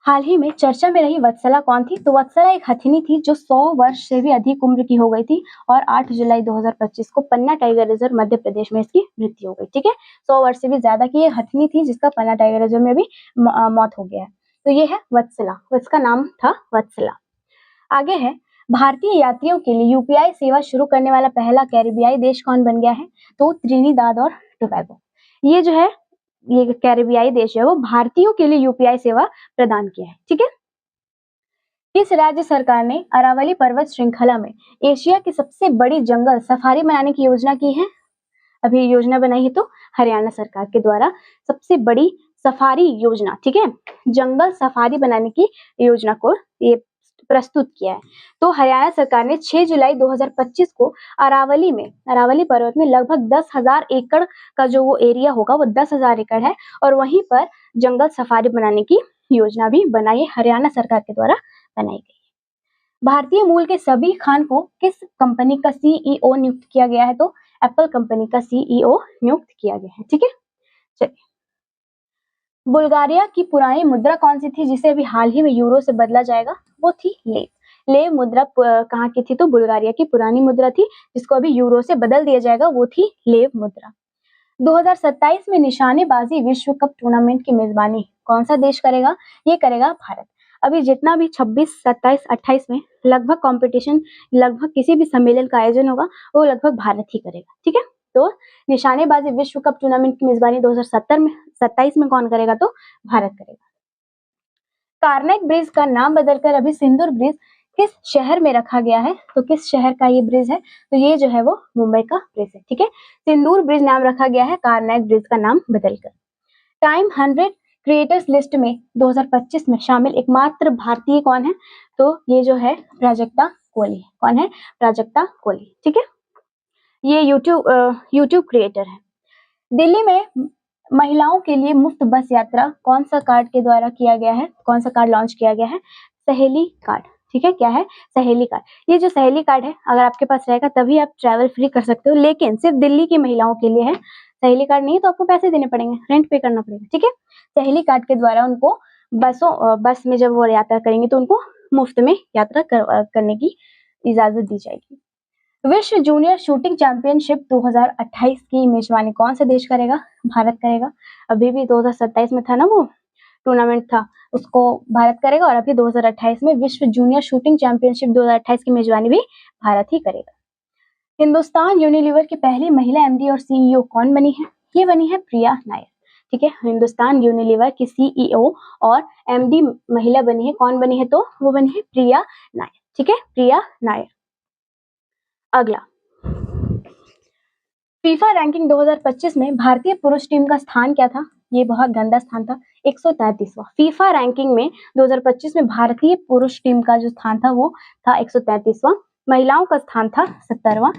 हाल ही में चर्चा में रही वत्सला कौन थी? तो वत्सला एक हथिनी थी जो 100 वर्ष से भी अधिक उम्र की हो गई थी, और 8 जुलाई 2025 को पन्ना टाइगर रिजर्व मध्य प्रदेश में इसकी मृत्यु हो गई। ठीक है, 100 वर्ष से भी ज्यादा की ये हथिनी थी जिसका पन्ना टाइगर रिजर्व में भी मौत हो गया है। तो ये है वत्सला, इसका नाम था वत्सला। आगे है भारतीय यात्रियों के लिए यूपीआई सेवा शुरू करने वाला पहला कैरिबियाई देश कौन बन गया है? तो त्रिनिदाद और टोबैगो। ये जो है ये कैरिबियाई देश है वो भारतीयों के लिए यूपीआई सेवा प्रदान किया है। ठीक है। किस राज्य सरकार ने अरावली पर्वत श्रृंखला में एशिया की सबसे बड़ी जंगल सफारी बनाने की योजना की है? अभी योजना बनाई है तो हरियाणा सरकार के द्वारा सबसे बड़ी सफारी योजना, ठीक है, जंगल सफारी बनाने की योजना को ये प्रस्तुत किया है। तो हरियाणा सरकार ने 6 जुलाई 2025 को अरावली पर्वत में लगभग 10,000 एकड़ का जो वो एरिया होगा वो 10,000 एकड़ है और वहीं पर जंगल सफारी बनाने की योजना भी बनाई, हरियाणा सरकार के द्वारा बनाई गई। भारतीय मूल के सबीर खान को किस कंपनी का सीईओ नियुक्त किया गया है? तो एप्पल कंपनी का सीईओ नियुक्त किया गया है। ठीक है, चलिए। बुल्गारिया की पुरानी मुद्रा कौन सी थी जिसे अभी हाल ही में यूरो से बदला जाएगा? वो थी लेव। लेव मुद्रा कहाँ की थी? तो बुल्गारिया की पुरानी मुद्रा थी जिसको अभी यूरो से बदल दिया जाएगा, वो थी लेव मुद्रा। 2027 में निशानेबाजी विश्व कप टूर्नामेंट की मेजबानी कौन सा देश करेगा? ये करेगा भारत। अभी जितना भी 26, 27, 28 में लगभग कंपटीशन, लगभग किसी भी सम्मेलन का आयोजन होगा वो लगभग भारत ही करेगा। ठीक है, तो निशानेबाजी विश्व कप टूर्नामेंट की मेजबानी 2027 में कौन करेगा? तो भारत करेगा। कार्नेक ब्रिज का नाम बदलकर अभी सिंदूर ब्रिज किस शहर में रखा गया है? तो किस शहर का ये ब्रिज है? तो ये जो है वो मुंबई का ब्रिज है। ठीक है, सिंदूर ब्रिज नाम रखा गया है कार्नेक ब्रिज का नाम बदलकर। टाइम 100 क्रिएटर्स लिस्ट में 2025 में शामिल एकमात्र भारतीय कौन है? तो ये जो है प्राजक्ता कोहली। कौन है? प्राजक्ता कोहली। ठीक है, ये यूट्यूब क्रिएटर है। दिल्ली में महिलाओं के लिए मुफ्त बस यात्रा कौन सा कार्ड के द्वारा किया गया है? कौन सा कार्ड लॉन्च किया गया है? सहेली कार्ड। ठीक है, क्या है? सहेली कार्ड। ये जो सहेली कार्ड है अगर आपके पास रहेगा तभी आप ट्रैवल फ्री कर सकते हो, लेकिन सिर्फ दिल्ली की महिलाओं के लिए है। सहेली कार्ड नहीं है तो आपको पैसे देने पड़ेंगे, रेंट पे करना पड़ेगा। ठीक है, सहेली कार्ड के द्वारा उनको बस में जब वो यात्रा करेंगे तो उनको मुफ्त में यात्रा करने की इजाजत दी जाएगी। विश्व जूनियर शूटिंग चैंपियनशिप 2028 की मेजबानी कौन सा देश करेगा? भारत करेगा। अभी भी 2027 में था ना वो टूर्नामेंट था, उसको भारत करेगा और अभी 2028 में विश्व जूनियर शूटिंग चैंपियनशिप 2028 की मेजबानी भी भारत ही करेगा। हिंदुस्तान यूनिलीवर की पहली महिला एमडी और सीईओ कौन बनी है? ये बनी है प्रिया नायर। ठीक है, हिंदुस्तान यूनिलीवर की सीईओ और एमडी महिला बनी है। कौन बनी है? तो वो बनी है प्रिया नायर। ठीक है, प्रिया नायर। अगला, फीफा रैंकिंग 2025 में भारतीय पुरुष टीम का स्थान क्या था? ये बहुत गंदा स्थान था, 133वां। फीफा रैंकिंग में 2025 में भारतीय पुरुष टीम का जो स्थान था वो था 133वां। महिलाओं का स्थान था 70वां।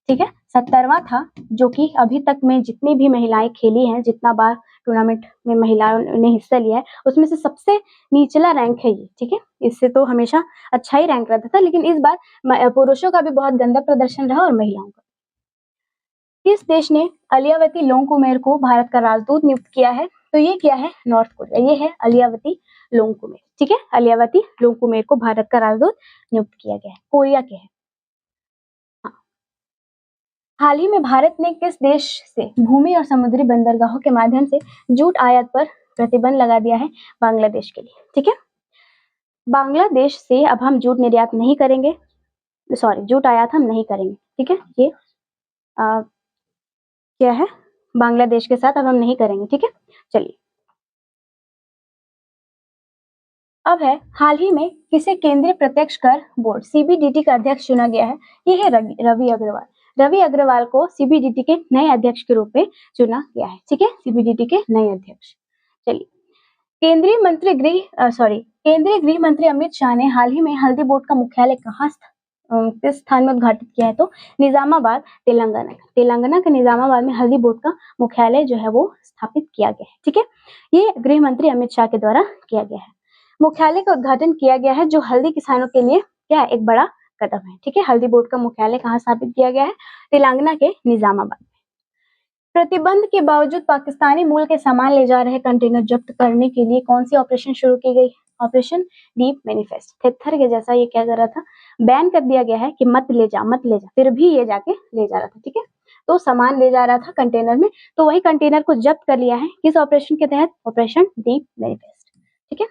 ठीक है, 70वां था, जो कि अभी तक में जितनी भी महिलाएं खेली हैं, जितना बार टूर्नामेंट में महिलाओं ने हिस्सा लिया है उसमें से सबसे निचला रैंक है ये। ठीक है, इससे तो हमेशा अच्छा ही रैंक रहता था, लेकिन इस बार पुरुषों का भी बहुत गंदा प्रदर्शन रहा और महिलाओं का। किस देश ने अलियावती लोंगकुमेर को भारत का राजदूत नियुक्त किया है? तो ये क्या है? North Korea. ये है अलियावती लोंगकुमेर। ठीक है, अलियावती लोंगकुमेर को भारत का राजदूत नियुक्त किया गया है, कोरिया के है। हाँ। हाल ही में भारत ने किस देश से भूमि और समुद्री बंदरगाहों के माध्यम से जूट आयात पर प्रतिबंध लगा दिया है? बांग्लादेश के लिए। ठीक है, बांग्लादेश से अब हम जूट निर्यात नहीं करेंगे, सॉरी जूट आयात हम नहीं करेंगे। ठीक है, ये क्या है? बांग्लादेश के साथ अब हम नहीं करेंगे। ठीक है, चलिए। अब है हाल ही में किसे केंद्रीय प्रत्यक्ष कर बोर्ड सीबीडीटी का अध्यक्ष चुना गया है? ये है रवि अग्रवाल। रवि अग्रवाल को सीबीडीटी के नए अध्यक्ष के रूप में चुना गया है। ठीक है, सीबीडीटी के नए अध्यक्ष। चलिए, केंद्रीय गृह मंत्री अमित शाह ने हाल ही में हल्दी बोर्ड का मुख्यालय कहाँ किस स्थान में उद्घाटित किया है? तो निजामाबाद, तेलंगाना के निजामाबाद में हल्दी बोर्ड का मुख्यालय जो है वो स्थापित किया गया है। ठीक है, ये गृह मंत्री अमित शाह के द्वारा किया गया है। मुख्यालय का उद्घाटन किया गया है जो हल्दी किसानों के लिए क्या एक बड़ा कदम है। ठीक है, हल्दी बोर्ड का मुख्यालय कहाँ स्थापित किया गया है? तेलंगाना के निजामाबाद। प्रतिबंध के बावजूद पाकिस्तानी मूल के सामान ले जा रहे कंटेनर जब्त करने के लिए कौन सी ऑपरेशन शुरू की गई? Operation deep manifest. थेथर के जैसा ये क्या कर रहा था? बैन कर दिया गया है कि मत ले जा, फिर भी ये जाके ले जा रहा था। ठीक है, तो सामान ले जा रहा था कंटेनर में, तो वही कंटेनर को जब्त कर लिया है किस ऑपरेशन के तहत? Operation deep manifest. ठीक है,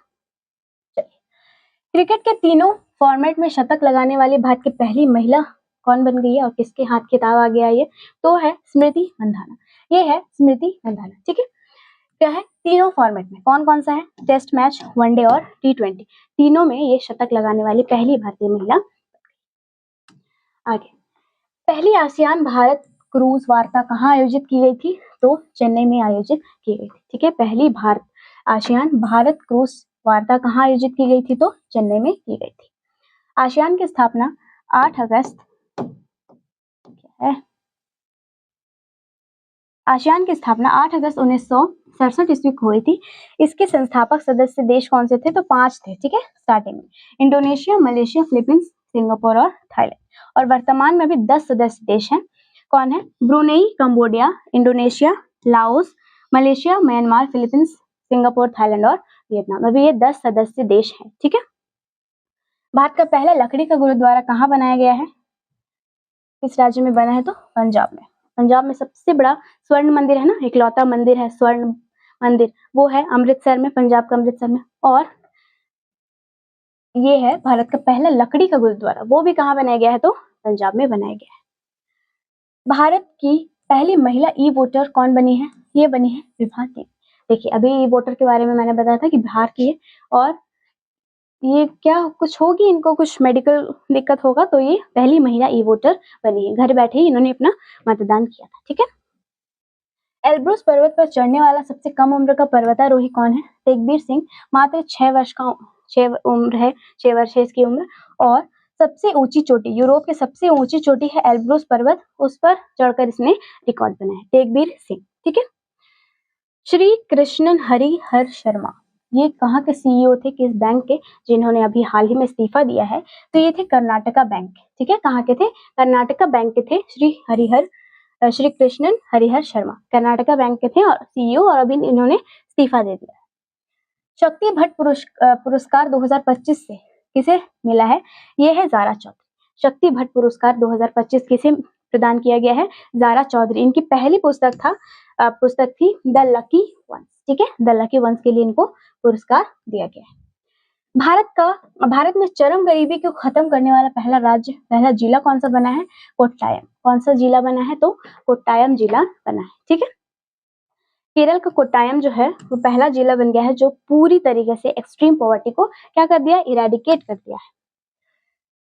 क्रिकेट के तीनों फॉर्मेट में शतक लगाने वाली भारत की पहली महिला कौन बन गई है और किसके हाथ खिताब आ गया ये, तो है स्मृति मंधाना। ये है स्मृति मंधाना, ठीक है। क्या है, तीनों फॉर्मेट में कौन कौन सा है, टेस्ट मैच, वनडे और T20, तीनों में ये शतक लगाने वाली पहली भारतीय महिला। आगे, पहली आसियान भारत क्रूज वार्ता कहाँ आयोजित की गई थी, तो चेन्नई में आयोजित की गई थी, ठीक है। पहली भारत आसियान भारत क्रूज वार्ता कहाँ आयोजित की गई थी, तो चेन्नई में की गई थी। आसियान की स्थापना 8 अगस्त आसियान की स्थापना 8 अगस्त 1967 ईस्वी को हुई थी। इसके संस्थापक सदस्य देश कौन से थे, तो 5 थे, ठीक है। स्टार्टिंग में इंडोनेशिया, मलेशिया, फिलीपींस, सिंगापुर और थाईलैंड, और वर्तमान में भी 10 सदस्य देश हैं। कौन है, Brunei, Cambodia, Indonesia, Laos, Malaysia, Myanmar, Philippines, Singapore, Thailand और वियतनाम। अभी ये 10 सदस्य देश हैं, ठीक है। भारत का पहला लकड़ी का गुरुद्वारा कहाँ बनाया गया है, किस राज्य में बना है, तो पंजाब में। पंजाब में सबसे बड़ा स्वर्ण मंदिर है ना, इकलौता मंदिर है स्वर्ण मंदिर, वो है अमृतसर में, पंजाब का अमृतसर में। और ये है भारत का पहला लकड़ी का गुरुद्वारा, वो भी कहाँ बनाया गया है, तो पंजाब में बनाया गया है। भारत की पहली महिला ई वोटर कौन बनी है, ये बनी है विभा देवी। देखिए, अभी ई वोटर के बारे में मैंने बताया था कि बिहार की है, और ये क्या कुछ होगी, इनको कुछ मेडिकल दिक्कत होगा, तो ये पहली महिला ई वोटर बनी है। घर बैठे ही इन्होंने अपना मतदान किया था, ठीक है। एल्ब्रुस पर्वत पर चढ़ने वाला सबसे कम उम्र का पर्वतारोही कौन है, तेगबीर सिंह। मात्र 6 वर्ष है इसकी उम्र। और सबसे ऊंची चोटी, यूरोप की सबसे ऊंची चोटी है एल्ब्रुस पर्वत, उस पर चढ़कर इसने रिकॉर्ड बनाया है, तेगबीर सिंह, ठीक है। श्री कृष्णन हरिहर शर्मा, ये कहाँ के सीईओ थे, किस बैंक के, जिन्होंने अभी हाल ही में इस्तीफा दिया है, तो ये थे कर्नाटका बैंक, ठीक है। कहाँ के थे, कर्नाटका बैंक के थे श्री कृष्णन हरिहर शर्मा, कर्नाटका बैंक के थे और सीईओ, और अभी इन्होंने इस्तीफा दे दिया। शक्ति भट्ट पुरस्कार 2025 से किसे मिला है, ये है ज़ारा चौधरी। शक्ति भट्ट पुरस्कार 2025 किसे प्रदान किया गया है, ज़ारा चौधरी। इनकी पहली पुस्तक थी द लकी वंस, ठीक है। द लकी वंस के लिए इनको पुरस्कार दिया गया है। भारत में चरम गरीबी को खत्म करने वाला पहला जिला कौन सा बना है, कोट्टायम। कौन सा जिला बना है, तो कोट्टायम जिला बना है, ठीक है। केरल का कोट्टायम जो है वो पहला जिला बन गया है जो पूरी तरीके से एक्सट्रीम पॉवर्टी को क्या कर दिया, इरेडिकेट कर दिया है।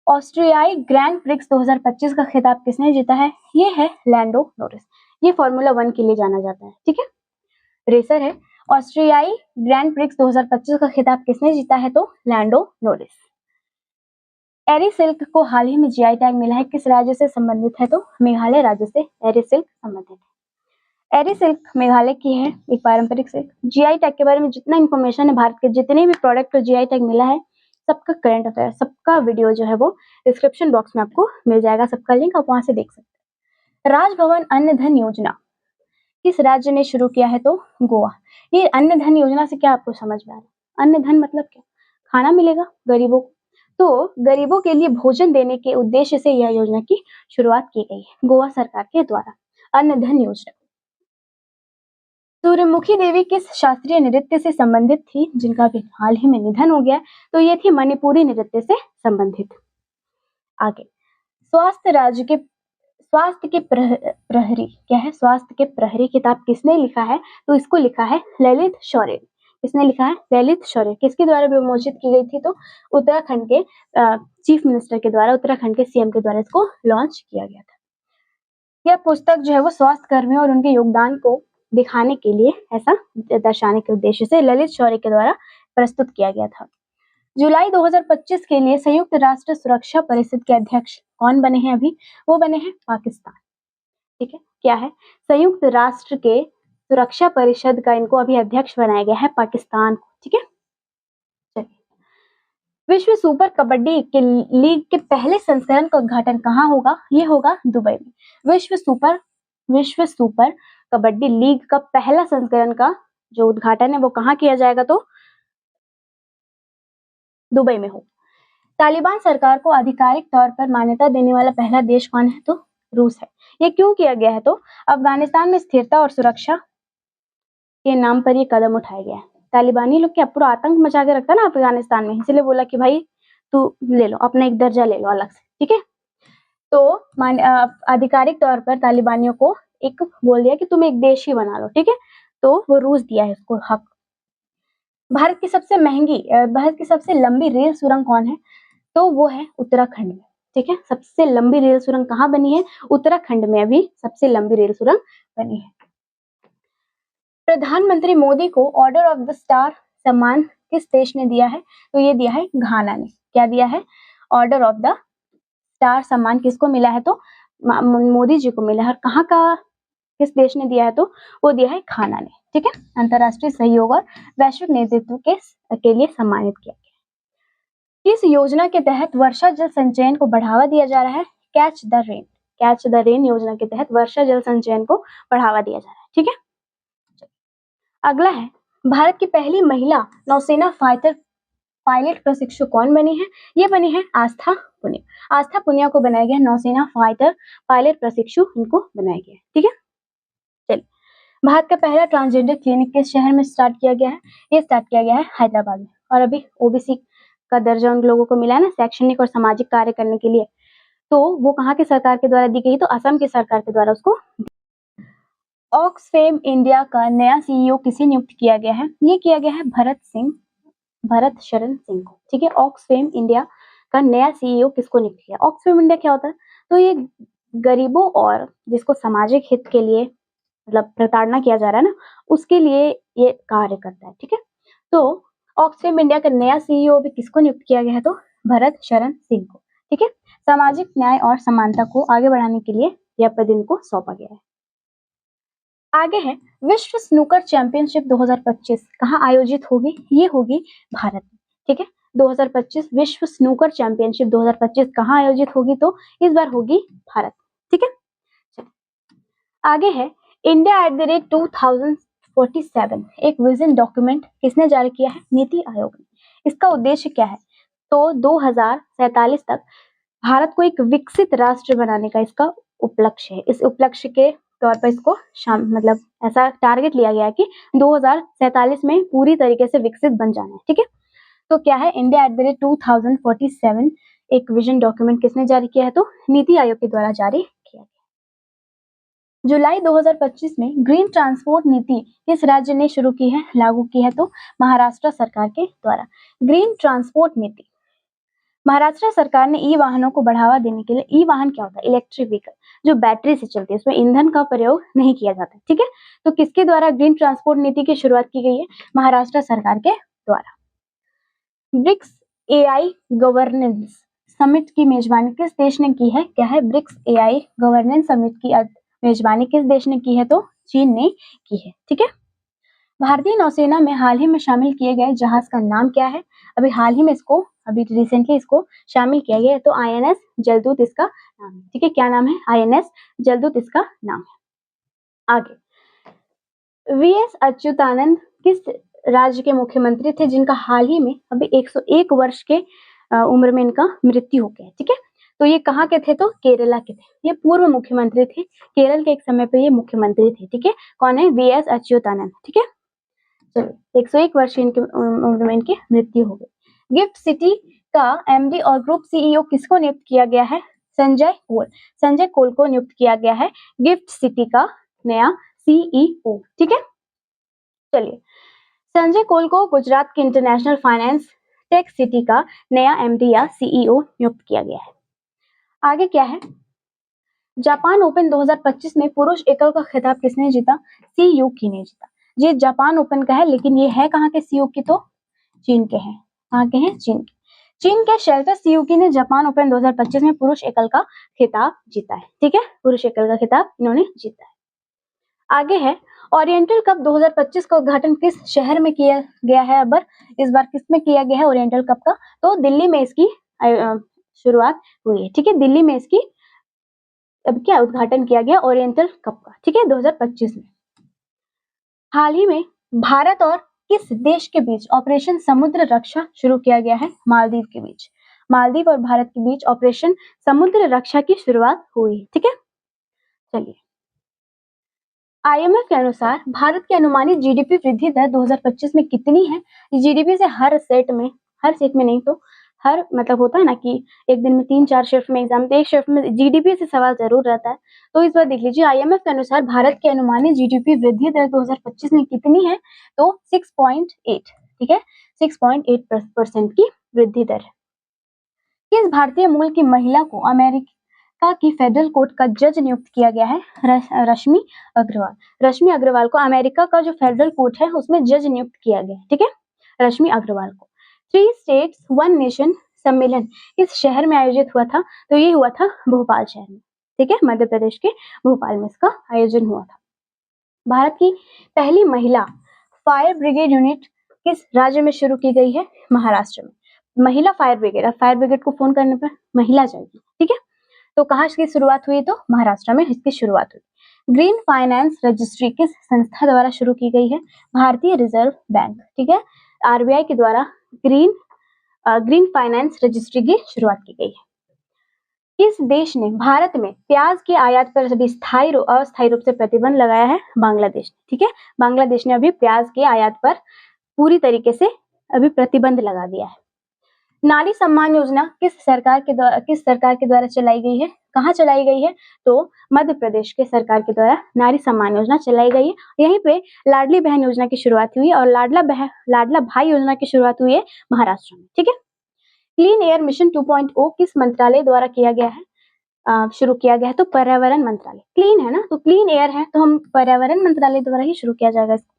ऑस्ट्रियाई ग्रैंड प्रिक्स 2025 का खिताब किसने जीता है, ये है लैंडो नॉरिस। ये फॉर्मूला 1 के लिए जाना जाता है, ठीक है, रेसर है। ऑस्ट्रियाई ग्रैंड प्रिक्स 2025 का खिताब किसने जीता है, तो लैंडो नॉरिस। एरी सिल्क को हाल ही में जीआई टैग मिला है, किस राज्य से संबंधित है, तो मेघालय राज्य से एरी सिल्क संबंधित है। एरी सिल्क मेघालय की है, एक पारंपरिक सिल्क। जीआई टैग के बारे में जितना इन्फॉर्मेशन है, भारत के जितने भी प्रोडक्ट को जीआई टैग मिला है, सबका करंट अफेयर, सबका वीडियो जो है वो डिस्क्रिप्शन बॉक्स में आपको मिल जाएगा, सबका लिंक आप वहां से देख सकते हैं। राजभवन अन्न धन योजना किस राज्य ने शुरू किया है, तो गोवा। ये अन्न धन योजना से क्या आपको समझ में आ रहा है, अन्न धन मतलब क्या, खाना मिलेगा गरीबों को, तो गरीबों के लिए भोजन देने के उद्देश्य से यह योजना की शुरुआत की गई है गोवा सरकार के द्वारा, अन्न धन योजना। सूर्यमुखी देवी किस शास्त्रीय नृत्य से संबंधित थी, जिनका भी हाल ही में निधन हो गया, तो ये थी मणिपुरी नृत्य से संबंधित। आगे, स्वास्थ्य के प्रहरी क्या है, स्वास्थ्य के प्रहरी किताब किसने लिखा है, तो इसको लिखा है ललित शौर्य। किसने लिखा है, ललित शौर्य। किसके द्वारा विमोचित की गई थी, तो उत्तराखंड के चीफ मिनिस्टर के द्वारा, उत्तराखंड के सीएम के द्वारा इसको लॉन्च किया गया था। यह पुस्तक जो है वो स्वास्थ्य कर्मियों और उनके योगदान को दिखाने के लिए, ऐसा दर्शाने के उद्देश्य से ललित शौर्य के द्वारा प्रस्तुत किया गया था। जुलाई 2025 के लिए संयुक्त राष्ट्र सुरक्षा परिषद के अध्यक्ष कौन बने हैं, अभी वो बने हैं पाकिस्तान, ठीक है। क्या है, संयुक्त राष्ट्र के सुरक्षा परिषद का इनको अभी अध्यक्ष बनाया गया है पाकिस्तान को, ठीक है। चलिए, विश्व सुपर कबड्डी के लीग के पहले संस्करण का उद्घाटन कहाँ होगा, ये होगा दुबई में। विश्व सुपर कबड्डी लीग का पहला संस्करण का जो उद्घाटन है वो कहाँ किया जाएगा, तो दुबई में हो। तालिबान सरकार को आधिकारिक तौर पर मान्यता देने वाला पहला देश कौन है, तो रूस है। ये क्यों किया गया है, तो अफगानिस्तान में स्थिरता और सुरक्षा के नाम पर ये कदम उठाया गया है। तालिबानी लोग क्या पूरा आतंक मचा के रखता ना अफगानिस्तान में, इसलिए बोला कि भाई तू ले लो, अपना एक दर्जा ले लो अलग से, ठीक है। तो आधिकारिक तौर पर तालिबानियों को एक बोल दिया कि तुम एक देश ही बना लो, ठीक है। तो वो रूस दिया है उसको हक। भारत की सबसे लंबी रेल सुरंग कौन है? तो वो है उत्तराखंड में, ठीक है। सबसे लंबी रेल सुरंग कहाँ बनी है? उत्तराखंड में अभी सबसे लंबी रेल सुरंग बनी है। प्रधानमंत्री मोदी को ऑर्डर ऑफ द स्टार सम्मान किस देश ने दिया है? तो ये दिया है घाना ने। क्या दिया है? ऑर्डर ऑफ द स्टार सम्मान किसको मिला है? तो मोदी जी को मिला है। और कहाँ का, किस देश ने दिया है? तो वो दिया है घाना ने, ठीक है। अंतरराष्ट्रीय सहयोग और वैश्विक नेतृत्व के लिए सम्मानित किया गया। इस योजना के तहत वर्षा जल संचयन को बढ़ावा दिया जा रहा है। कैच द रेन योजना के तहत वर्षा जल संचयन को बढ़ावा दिया जा रहा है, ठीक है। अगला है, भारत की पहली महिला नौसेना पायलट प्रशिक्षु कौन बनी है? ये बनी है आस्था पुनिया। आस्था पुनिया को बनाया गया नौसेना पायलट प्रशिक्षु, इनको बनाया गया, ठीक है। चलिए, भारत का पहला ट्रांसजेंडर क्लिनिक किस शहर में स्टार्ट किया गया है? ये स्टार्ट किया गया है हैदराबाद में। और अभी ओबीसी का दर्जा उन लोगों को मिला है ना शैक्षणिक और सामाजिक कार्य करने के लिए, तो वो कहाँ की सरकार के द्वारा दी गई? तो असम की सरकार के द्वारा उसको। ऑक्सफेम इंडिया का नया सीईओ किसे नियुक्त किया गया है? ये किया गया है भरत शरण सिंह को, ठीक है। ऑक्सफेम इंडिया का नया सीईओ किसको नियुक्त किया? ऑक्सफेम इंडिया क्या होता है? तो ये गरीबों और जिसको सामाजिक हित के लिए मतलब प्रताड़ना किया जा रहा है ना, उसके लिए ये कार्य करता है, ठीक है। तो ऑक्सफेम इंडिया का नया सीईओ भी किसको नियुक्त किया गया है? तो भरत शरण सिंह को, ठीक है। सामाजिक न्याय और समानता को आगे बढ़ाने के लिए यह पद इनको सौंपा गया है। आगे है, विश्व स्नूकर चैंपियनशिप 2025 कहाँ आयोजित होगी? ये होगी भारत में, ठीक है। 2025 विश्व स्नूकर चैंपियनशिप 2025 कहाँ आयोजित होगी? तो इस बार होगी भारत, ठीक है। आगे है, इंडिया @2047 एक विजन डॉक्यूमेंट किसने जारी किया है? नीति आयोग ने। इसका उद्देश्य क्या है? तो 2047 तक भारत को एक विकसित राष्ट्र बनाने का इसका उपलक्ष्य है। इस उपलक्ष्य के तौर पर इसको मतलब ऐसा टारगेट लिया गया है कि 2047 में पूरी तरीके से विकसित बन जाना है, ठीक है। तो क्या है? इंडिया @2047 एक विजन डॉक्यूमेंट किसने जारी किया है? तो नीति आयोग के द्वारा जारी किया गया। जुलाई 2025 में ग्रीन ट्रांसपोर्ट नीति किस राज्य ने शुरू की है, लागू की है? तो महाराष्ट्र सरकार के द्वारा। ग्रीन ट्रांसपोर्ट नीति, महाराष्ट्र सरकार ने ई वाहनों को बढ़ावा देने के लिए, ई वाहन क्या होता है? इलेक्ट्रिक व्हीकल जो बैटरी से चलती है, उसमें ईंधन का प्रयोग नहीं किया जाता, ठीक है। तो किसके द्वारा ग्रीन ट्रांसपोर्ट नीति की शुरुआत की गई है? महाराष्ट्र सरकार के द्वारा। ब्रिक्स एआई गवर्नेंस समिट की मेजबानी किस देश ने की है? क्या है? ब्रिक्स एआई गवर्नेंस समिट की मेजबानी किस देश ने की है? तो चीन ने की है, ठीक है। भारतीय नौसेना में हाल ही में शामिल किए गए जहाज का नाम क्या है? अभी रिसेंटली इसको शामिल किया गया है, तो आईएनएस जलदूत इसका नाम है, ठीक है। क्या नाम है? आईएनएस जलदूत इसका नाम है। आगे, वीएस अच्युतानंद किस राज्य के मुख्यमंत्री थे जिनका हाल ही में अभी 101 वर्ष के उम्र में इनका मृत्यु हो गया, ठीक है। तो ये कहाँ के थे? तो केरला के थे। ये पूर्व मुख्यमंत्री थे, केरल के एक समय पे ये मुख्यमंत्री थे, ठीक है। कौन है? वीएस अच्युतानंद, ठीक है। चलो, 101 वर्ष इनके उम्र में इनकी मृत्यु हो गई। गिफ्ट सिटी का एमडी और ग्रुप सीईओ किसको नियुक्त किया गया है? संजय कोल को नियुक्त किया गया है गिफ्ट सिटी का नया सीईओ, ठीक है। चलिए, संजय कोल को गुजरात के इंटरनेशनल फाइनेंस टेक सिटी का नया एमडी या सीईओ नियुक्त किया गया है। आगे क्या है? जापान ओपन 2025 में पुरुष एकल का खिताब किसने जीता? सीयूकी ने जीता। ये जापान ओपन का है, लेकिन ये है कहाँ के? सीयूकी तो चीन के हैं। कहाँ के हैं? चीन के। चीन के शेल्टर सीयूकी ने जापान ओपन 2025 में पुरुष एकल का खिताब जीता है, ठीक है। पुरुष एकल का खिताब इन्होंने जीता है। आगे है, ओरिएंटल कप 2025 का उद्घाटन किस शहर में किया गया है? इस बार किस में किया गया है ओरिएंटल कप का? तो दिल्ली में इसकी शुरुआत हुई है, ठीक है। दिल्ली में इसकी अब क्या उद्घाटन किया गया ओरिएंटल कप का, ठीक है, 2025 में। हाल ही में भारत और किस देश के बीच ऑपरेशन समुद्र रक्षा शुरू किया गया है? मालदीव के बीच। मालदीव और भारत के बीच ऑपरेशन समुद्र रक्षा की शुरुआत हुई, ठीक है। चलिए, आईएमएफ के अनुसार भारत की अनुमानित जीडीपी वृद्धि दर 2025 में कितनी है? जीडीपी से हर सेट में नहीं तो हर मतलब होता है ना कि एक दिन में 3-4 शिफ्ट में एग्जाम, तो एक शिफ्ट में जीडीपी से सवाल जरूर रहता है। तो इस बार देख लीजिए, आईएमएफ के अनुसार भारत की अनुमानित जीडीपी वृद्धि दर 2025 में कितनी है? तो 6.8, ठीक है, 6.8% की वृद्धि दर। किस भारतीय मूल की महिला को अमेरिका की फेडरल कोर्ट का जज नियुक्त किया गया है? रश्मि अग्रवाल। रश्मि अग्रवाल को अमेरिका का जो फेडरल कोर्ट है उसमें जज नियुक्त किया गया है, ठीक है, रश्मि अग्रवाल को। 3 स्टेट्स 1 नेशन सम्मेलन इस शहर में आयोजित हुआ था? तो ये हुआ था भोपाल शहर में, ठीक है, मध्य प्रदेश के भोपाल में इसका आयोजन हुआ था। भारत की पहली महिला फायर ब्रिगेड यूनिट किस राज्य में शुरू की गई है? महाराष्ट्र में। महिला फायर ब्रिगेड को फोन करने पर महिला जाएगी, ठीक है। तो कहाँ इसकी शुरुआत हुई? तो महाराष्ट्र में इसकी शुरुआत हुई। ग्रीन फाइनेंस रजिस्ट्री किस संस्था द्वारा शुरू की गई है? भारतीय रिजर्व बैंक, ठीक है, आरबीआई के द्वारा ग्रीन फाइनेंस रजिस्ट्री की शुरुआत की गई है। किस देश ने भारत में प्याज के आयात पर अभी स्थायी और अस्थायी रूप से प्रतिबंध लगाया है? बांग्लादेश, ठीक है, बांग्लादेश ने अभी प्याज के आयात पर पूरी तरीके से अभी प्रतिबंध लगा दिया है। नारी सम्मान योजना किस सरकार के द्वारा चलाई गई है? कहाँ चलाई गई है? तो मध्य प्रदेश के सरकार के द्वारा नारी सम्मान योजना चलाई गई है। यहीं पे लाडली बहन योजना की शुरुआत हुई और लाडला भाई योजना की शुरुआत हुई है महाराष्ट्र में, ठीक है। क्लीन एयर मिशन 2.0 किस मंत्रालय द्वारा किया गया है? शुरू किया गया है? तो पर्यावरण मंत्रालय। क्लीन है ना, तो क्लीन एयर है तो हम पर्यावरण मंत्रालय द्वारा ही शुरू किया जाएगा इसको।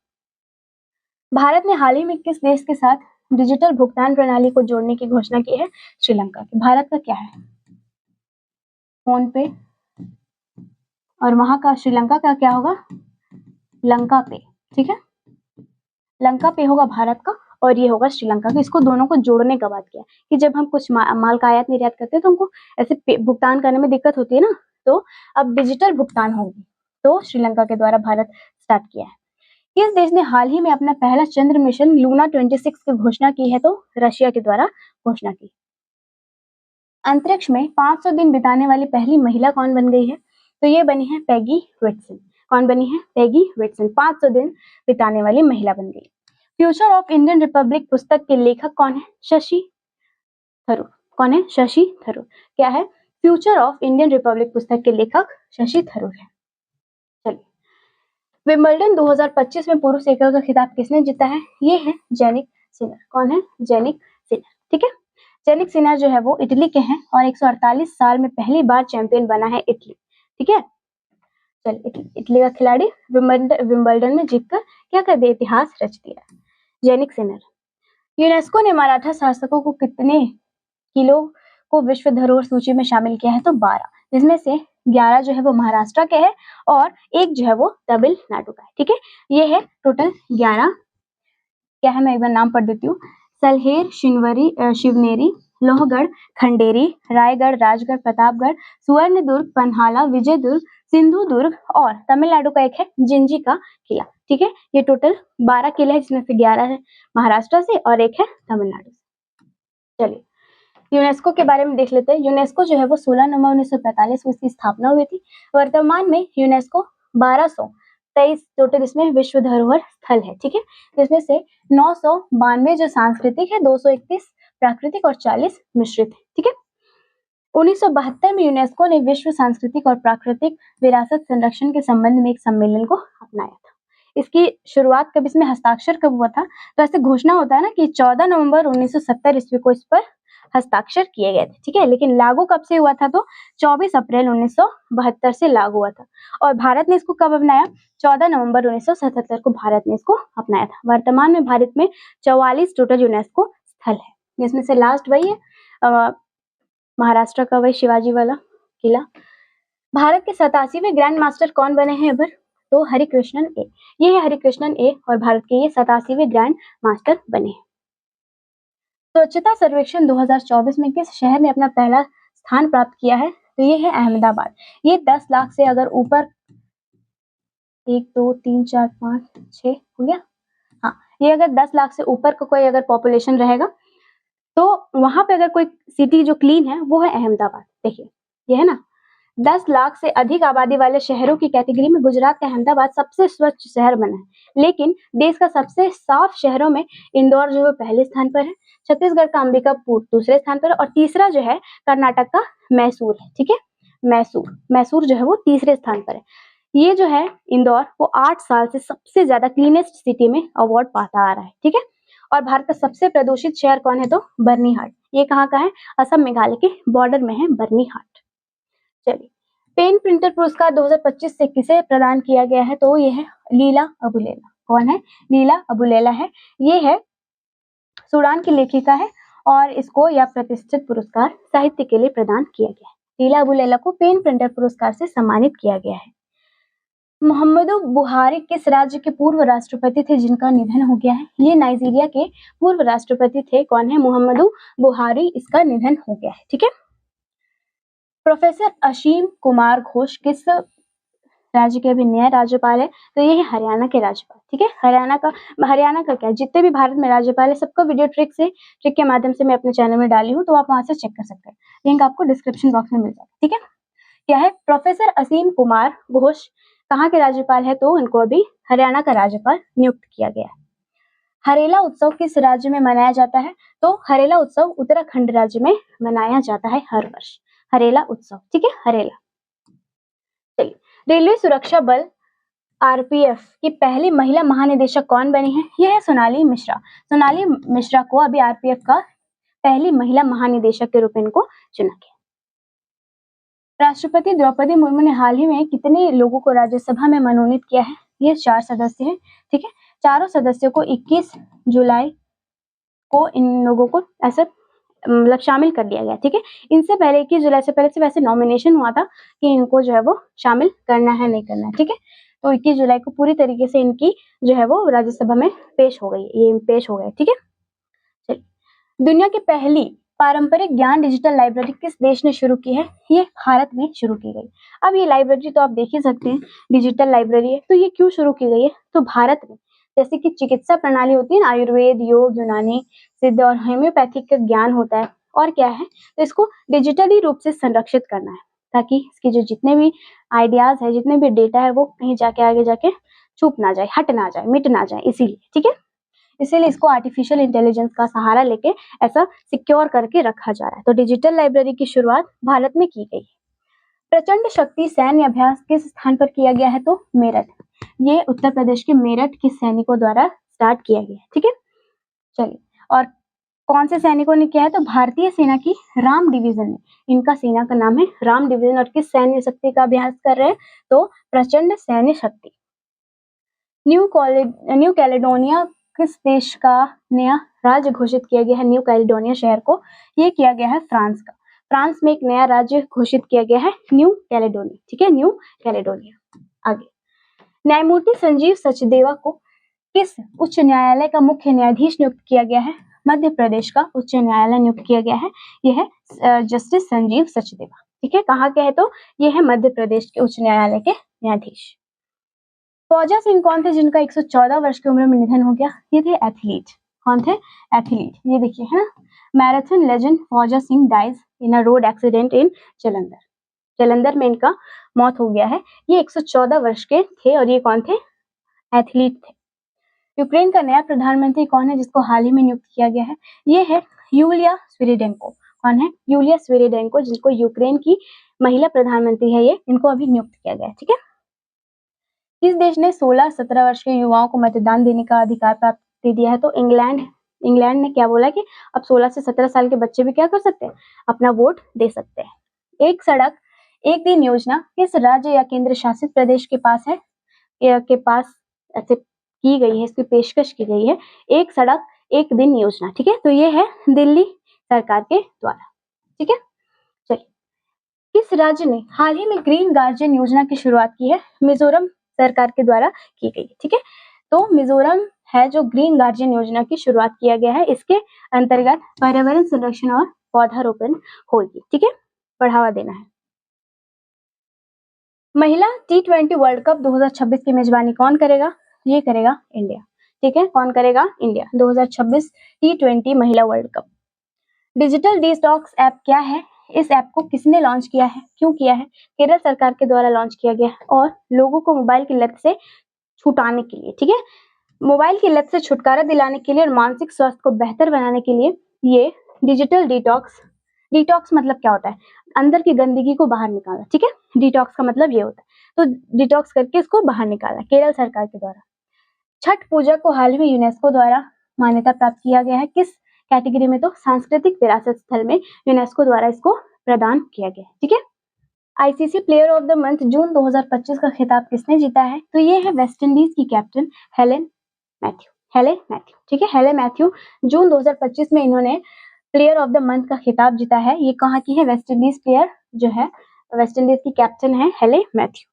भारत ने हाल ही में किस देश के साथ डिजिटल भुगतान प्रणाली को जोड़ने की घोषणा की है? श्रीलंका की। भारत का क्या है? फोन पे, और वहां का श्रीलंका का क्या होगा? लंका पे, ठीक है, लंका पे होगा भारत का और ये होगा श्रीलंका का। इसको दोनों को जोड़ने का बात किया कि जब हम कुछ माल का आयात निर्यात करते हैं तो हमको ऐसे भुगतान करने में दिक्कत होती है ना, तो अब डिजिटल भुगतान होगी, तो श्रीलंका के द्वारा भारत स्टार्ट किया है। किस देश ने हाल ही में अपना पहला चंद्र मिशन लूना 26 की घोषणा की है? तो रशिया के द्वारा घोषणा की। अंतरिक्ष में 500 दिन बिताने वाली पहली महिला कौन बन गई है? तो ये बनी है पैगी व्हिटसन। कौन बनी है? पैगी व्हिटसन 500 दिन बिताने वाली महिला बन गई। फ्यूचर ऑफ इंडियन रिपब्लिक पुस्तक के लेखक कौन है? शशि थरूर। कौन है? शशि थरूर। क्या है? फ्यूचर ऑफ इंडियन रिपब्लिक पुस्तक के लेखक शशि थरूर है। चलिए, विंबलडन 2025 में पुरुष एकल का खिताब किसने जीता है? ये है जैनिक सिनर। कौन है? जैनिक सिनर, ठीक है। जैनिक सिनर जो है वो इटली के हैं और 148 साल में पहली बार चैंपियन बना है इटली, ठीक है। चल, इटली का खिलाड़ी विंबलडन में जीतकर क्या कर दिया? इतिहास रच दिया। Jannik Sinner. यूनेस्को ने मराठा शासकों को कितने किलो को विश्व धरोहर सूची में शामिल किया है? तो 12, जिसमें से 11 जो है वो महाराष्ट्र के है और एक जो है वो तमिलनाडु का है, ठीक है। ये है टोटल 11। क्या है? मैं एक बार नाम पढ़ देती हूँ। सलहेर, शिवनेरी, लोहगढ़, खंडेरी, रायगढ़, राजगढ़, प्रतापगढ़, सुवर्णदुर्ग, पन्हाला, विजयदुर्ग, सिंधुदुर्ग और तमिलनाडु का एक है जिंजी का किला, ठीक है। ये टोटल 12 किले हैं, जिसमें से 11 है महाराष्ट्र से और एक है तमिलनाडु से। चलिए, यूनेस्को के बारे में देख लेते हैं। यूनेस्को जो है वो 16 नवंबर 1945 को इसकी स्थापना हुई थी। वर्तमान में यूनेस्को 1223 टोटल इसमें विश्व धरोहर स्थल है, ठीक है, जिसमें से 992 जो सांस्कृतिक है, 231 प्राकृतिक और 40 मिश्रित है, ठीक है। 1972 में यूनेस्को ने विश्व सांस्कृतिक और प्राकृतिक विरासत संरक्षण के संबंध में एक सम्मेलन को अपनाया था। इसकी शुरुआत कब, इसमें हस्ताक्षर कब हुआ था? तो ऐसे घोषणा होता है ना कि 14 नवंबर 1970 ईस्वी को इस पर हस्ताक्षर किए गए थे, ठीक है। लेकिन लागू कब से हुआ था? तो 24 अप्रैल 1972 से लागू हुआ था। और भारत ने इसको कब अपनाया? 14 नवंबर 1977 को भारत ने इसको अपनाया था। वर्तमान में भारत में 44 टोटल यूनेस्को स्थल है, जिसमें से लास्ट वही है महाराष्ट्र का, वही शिवाजी वाला किला। भारत के 87वें ग्रैंड मास्टर कौन बने हैं अबर? तो हरिकृष्णन ए। ये है हरिकृष्णन ए और भारत के ये 87वें ग्रैंड मास्टर बने हैं। स्वच्छता सर्वेक्षण 2024 में किस शहर ने अपना पहला स्थान प्राप्त किया है? तो ये है अहमदाबाद। ये 10 लाख से अगर ऊपर 1 2 3 4 5 6 हो गया, हाँ, ये अगर 10 लाख से ऊपर का कोई अगर पॉपुलेशन रहेगा तो वहां पे अगर कोई सिटी जो क्लीन है वो है अहमदाबाद। देखिए, ये है ना, 10 लाख से अधिक आबादी वाले शहरों की कैटेगरी में गुजरात का अहमदाबाद सबसे स्वच्छ शहर बना है, लेकिन देश का सबसे साफ शहरों में इंदौर जो है पहले स्थान पर है, छत्तीसगढ़ का अंबिकापुर दूसरे स्थान पर है और तीसरा जो है कर्नाटक का मैसूर है। ठीक है, मैसूर जो है वो तीसरे स्थान पर है। ये जो है इंदौर वो 8 साल से सबसे ज्यादा क्लीनेस्ट सिटी में अवार्ड पाता आ रहा है। ठीक है, और भारत का सबसे प्रदूषित शहर कौन है तो बर्नीहाट। ये कहाँ का है, असम मेघालय के बॉर्डर में है बर्नीहाट। चलिए, पेन प्रिंटर पुरस्कार 2025 से किसे प्रदान किया गया है तो ये है लीला अबुलेला। कौन है, लीला अबुलेला है। ये है सूडान की लेखिका है और इसको यह प्रतिष्ठित पुरस्कार साहित्य के लिए प्रदान किया गया है। लीला अबुलेला को पेन प्रिंटर पुरस्कार से सम्मानित किया गया है। मुहम्मदु बुहारी किस राज्य के पूर्व राष्ट्रपति थे जिनका निधन हो गया है? ये नाइजीरिया के पूर्व राष्ट्रपति थे। कौन है, मुहम्मदु बुहारी, इसका निधन हो गया है। ठीक है, प्रोफेसर असीम कुमार घोष किस राज्य के अभी नए राज्यपाल है तो ये है हरियाणा के राज्यपाल। ठीक है, हरियाणा का क्या, जितने भी भारत में राज्यपाल है सबका वीडियो ट्रिक के माध्यम से मैं अपने चैनल में डाली हूँ, तो आप वहां से चेक कर सकते हैं। लिंक आपको डिस्क्रिप्शन बॉक्स में मिल जाएगा। ठीक है, क्या है, प्रोफेसर असीम कुमार घोष कहाँ के राज्यपाल है तो इनको अभी हरियाणा का राज्यपाल नियुक्त किया गया है। हरेला उत्सव किस राज्य में मनाया जाता है तो हरेला उत्सव उत्तराखंड राज्य में मनाया जाता है हर वर्ष, हरेला उत्सव। ठीक है, हरेला। चलिए, रेलवे सुरक्षा बल आरपीएफ की पहली महिला महानिदेशक कौन बनी है? यह है सोनाली मिश्रा। सोनाली मिश्रा को अभी आरपीएफ का पहली महिला महानिदेशक के रूप में इनको चुना गया। राष्ट्रपति द्रौपदी मुर्मू ने हाल ही में कितने लोगों को राज्यसभा में मनोनीत किया है? ये 4 सदस्य हैं। ठीक है, चारों सदस्यों को 21 जुलाई को इन लोगों को ऐसे मतलब शामिल कर दिया गया। ठीक है, इनसे पहले 21 जुलाई से पहले से वैसे नॉमिनेशन हुआ था कि इनको जो है वो शामिल करना है नहीं करना है। ठीक है, तो 21 जुलाई को पूरी तरीके से इनकी जो है वो राज्यसभा में पेश हो गई, ये पेश हो गए। ठीक है, चलिए, दुनिया की पहली पारंपरिक ज्ञान डिजिटल लाइब्रेरी किस देश ने शुरू की है? ये भारत में शुरू की गई। अब ये लाइब्रेरी तो आप देख ही सकते हैं, डिजिटल लाइब्रेरी है, तो ये क्यों शुरू की गई है तो भारत में जैसे कि चिकित्सा प्रणाली होती है ना, आयुर्वेद, योग, यूनानी, सिद्ध और होम्योपैथिक का ज्ञान होता है, और क्या है तो इसको डिजिटली रूप से संरक्षित करना है ताकि इसके जो जितने भी आइडियाज है, जितने भी डेटा है वो कहीं जाके आगे जाके छुप ना जाए, हट ना जाए, मिट ना जाए, इसीलिए। ठीक है, इसीलिए इसको आर्टिफिशियल इंटेलिजेंस का सहारा लेके ऐसा सिक्योर करके रखा जा रहा है। तो डिजिटल लाइब्रेरी की शुरुआत भारत में की गई है। प्रचंड शक्ति सैन्य अभ्यास किस स्थान पर किया गया है तो मेरठ। ये उत्तर प्रदेश के मेरठ के सैनिकों द्वारा स्टार्ट किया गया है। ठीक है, चलिए, और कौन से सैनिकों ने किया है तो भारतीय सेना की राम डिवीजन ने, इनका सेना का नाम है राम डिवीजन, और किस सैन्य शक्ति का अभ्यास कर रहे हैं तो प्रचंड सैन्य शक्ति। न्यू कैलेडोनिया किस देश का नया राज्य घोषित किया गया है? न्यू कैलेडोनिया शहर को ये किया गया है फ्रांस का। फ्रांस में एक नया राज्य घोषित किया गया है न्यू कैलेडोनिया। ठीक है, न्यू कैलेडोनिया। आगे, न्यायमूर्ति संजीव सचदेवा को किस उच्च न्यायालय का मुख्य न्यायाधीश नियुक्त किया गया है? मध्य प्रदेश का उच्च न्यायालय नियुक्त किया गया है, यह है जस्टिस संजीव सचदेवा। ठीक है, कहाँ के है तो ये है मध्य प्रदेश के उच्च न्यायालय के न्यायाधीश। फौजा सिंह कौन थे जिनका 114 वर्ष की उम्र में निधन हो गया? ये थे एथलीट। कौन थे? एथलीट। ये देखिए है ना, marathon legend Fauja Singh dies in a road accident in Jalandhar. Jalandhar में इनका मौत हो गया है। ये 114 वर्ष के थे और ये कौन थे? एथलीट थे। यूक्रेन का नया प्रधानमंत्री कौन है जिसको हाल ही में नियुक्त किया गया है? ये है यूलिया स्विरिडेंको। कौन है? यूलिया स्विरिडेंको, जिनको यूक्रेन की महिला प्रधानमंत्री है ये, इनको अभी नियुक्त किया गया है। ठीक है, किस देश ने 16-17 वर्ष के युवाओं को मतदान देने का अधिकार प्राप्त दे दिया है तो इंग्लैंड। इंग्लैंड ने क्या बोला कि अब 16 से 17 साल के बच्चे भी क्या कर सकते हैं, अपना वोट दे सकते हैं। एक सड़क एक दिन योजना किस राज्य या केंद्र शासित प्रदेश के पास है, के पास ऐसे की गई है, इसकी पेशकश की गई है एक सड़क एक दिन योजना। ठीक है, तो ये है दिल्ली सरकार के द्वारा। ठीक है, चलिए, किस राज्य ने हाल ही में ग्रीन गार्जियन योजना की शुरुआत की है? मिजोरम सरकार के द्वारा की गई। ठीक है, तो मिजोरम है जो ग्रीन गार्जियन योजना की शुरुआत किया गया है, इसके अंतर्गत पर्यावरण संरक्षण और पौधारोपण होगी। ठीक है, बढ़ावा देना है। महिला T20 वर्ल्ड कप 2026 की मेजबानी कौन करेगा? ये करेगा इंडिया। ठीक है, कौन करेगा? इंडिया। 2026 T20 महिला world cup. Digital detox app क्या है? इस ऐप को किसने लॉन्च किया है, क्यों किया है? केरल सरकार के द्वारा लॉन्च किया गया है और लोगों को मोबाइल की लत से छुटाने के लिए, ठीक है, मोबाइल की लत से छुटकारा दिलाने के लिए और मानसिक स्वास्थ्य को बेहतर बनाने के लिए ये डिजिटल डिटॉक्स, डिटॉक्स मतलब क्या होता है? अंदर की गंदगी को बाहर निकालना, ठीक है, डिटॉक्स का मतलब ये होता है। तो डिटॉक्स करके इसको बाहर निकाला केरल सरकार के द्वारा। छठ पूजा को हाल ही में यूनेस्को द्वारा मान्यता प्राप्त किया गया है, किस कैटेगरी में? तो सांस्कृतिक विरासत स्थल में यूनेस्को द्वारा इसको प्रदान किया गया है, ठीक है। ICC player of the month June 2025 का खिताब किसने जीता है? तो ये है वेस्ट इंडीज की captain Hayley Matthews, Hayley Matthews, ठीक है, हेलेन मैथ्यू जून 2025 में इन्होंने प्लेयर ऑफ द मंथ का खिताब जीता है। ये कहाँ की है? वेस्ट इंडीज प्लेयर जो है, वेस्ट इंडीज की कैप्टन है हेलेन मैथ्यू।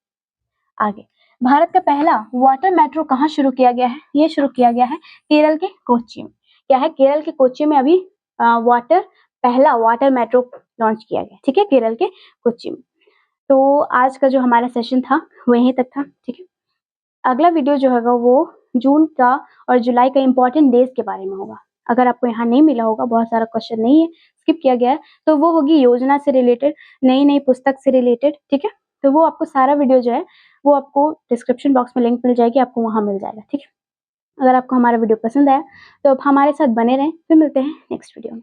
आगे, भारत का पहला वाटर मेट्रो कहाँ शुरू किया गया है? ये शुरू किया गया है केरल के कोच्चि में। क्या है? केरल के कोच्चि में अभी पहला वाटर मेट्रो लॉन्च किया गया, ठीक है, केरल के कोच्चि में। तो आज का जो हमारा सेशन था वो यहीं तक था, ठीक है। अगला वीडियो जो होगा वो जून का और जुलाई का इंपॉर्टेंट डेज के बारे में होगा। अगर आपको यहाँ नहीं मिला होगा, बहुत सारा क्वेश्चन नहीं है, स्किप किया गया है, तो वो होगी योजना से रिलेटेड, नई नई पुस्तक से रिलेटेड, ठीक है। तो वो आपको सारा वीडियो जो है वो आपको डिस्क्रिप्शन बॉक्स में लिंक मिल जाएगी, आपको वहाँ मिल जाएगा, ठीक है। अगर आपको हमारा वीडियो पसंद आया तो आप हमारे साथ बने रहें, फिर मिलते हैं नेक्स्ट वीडियो में।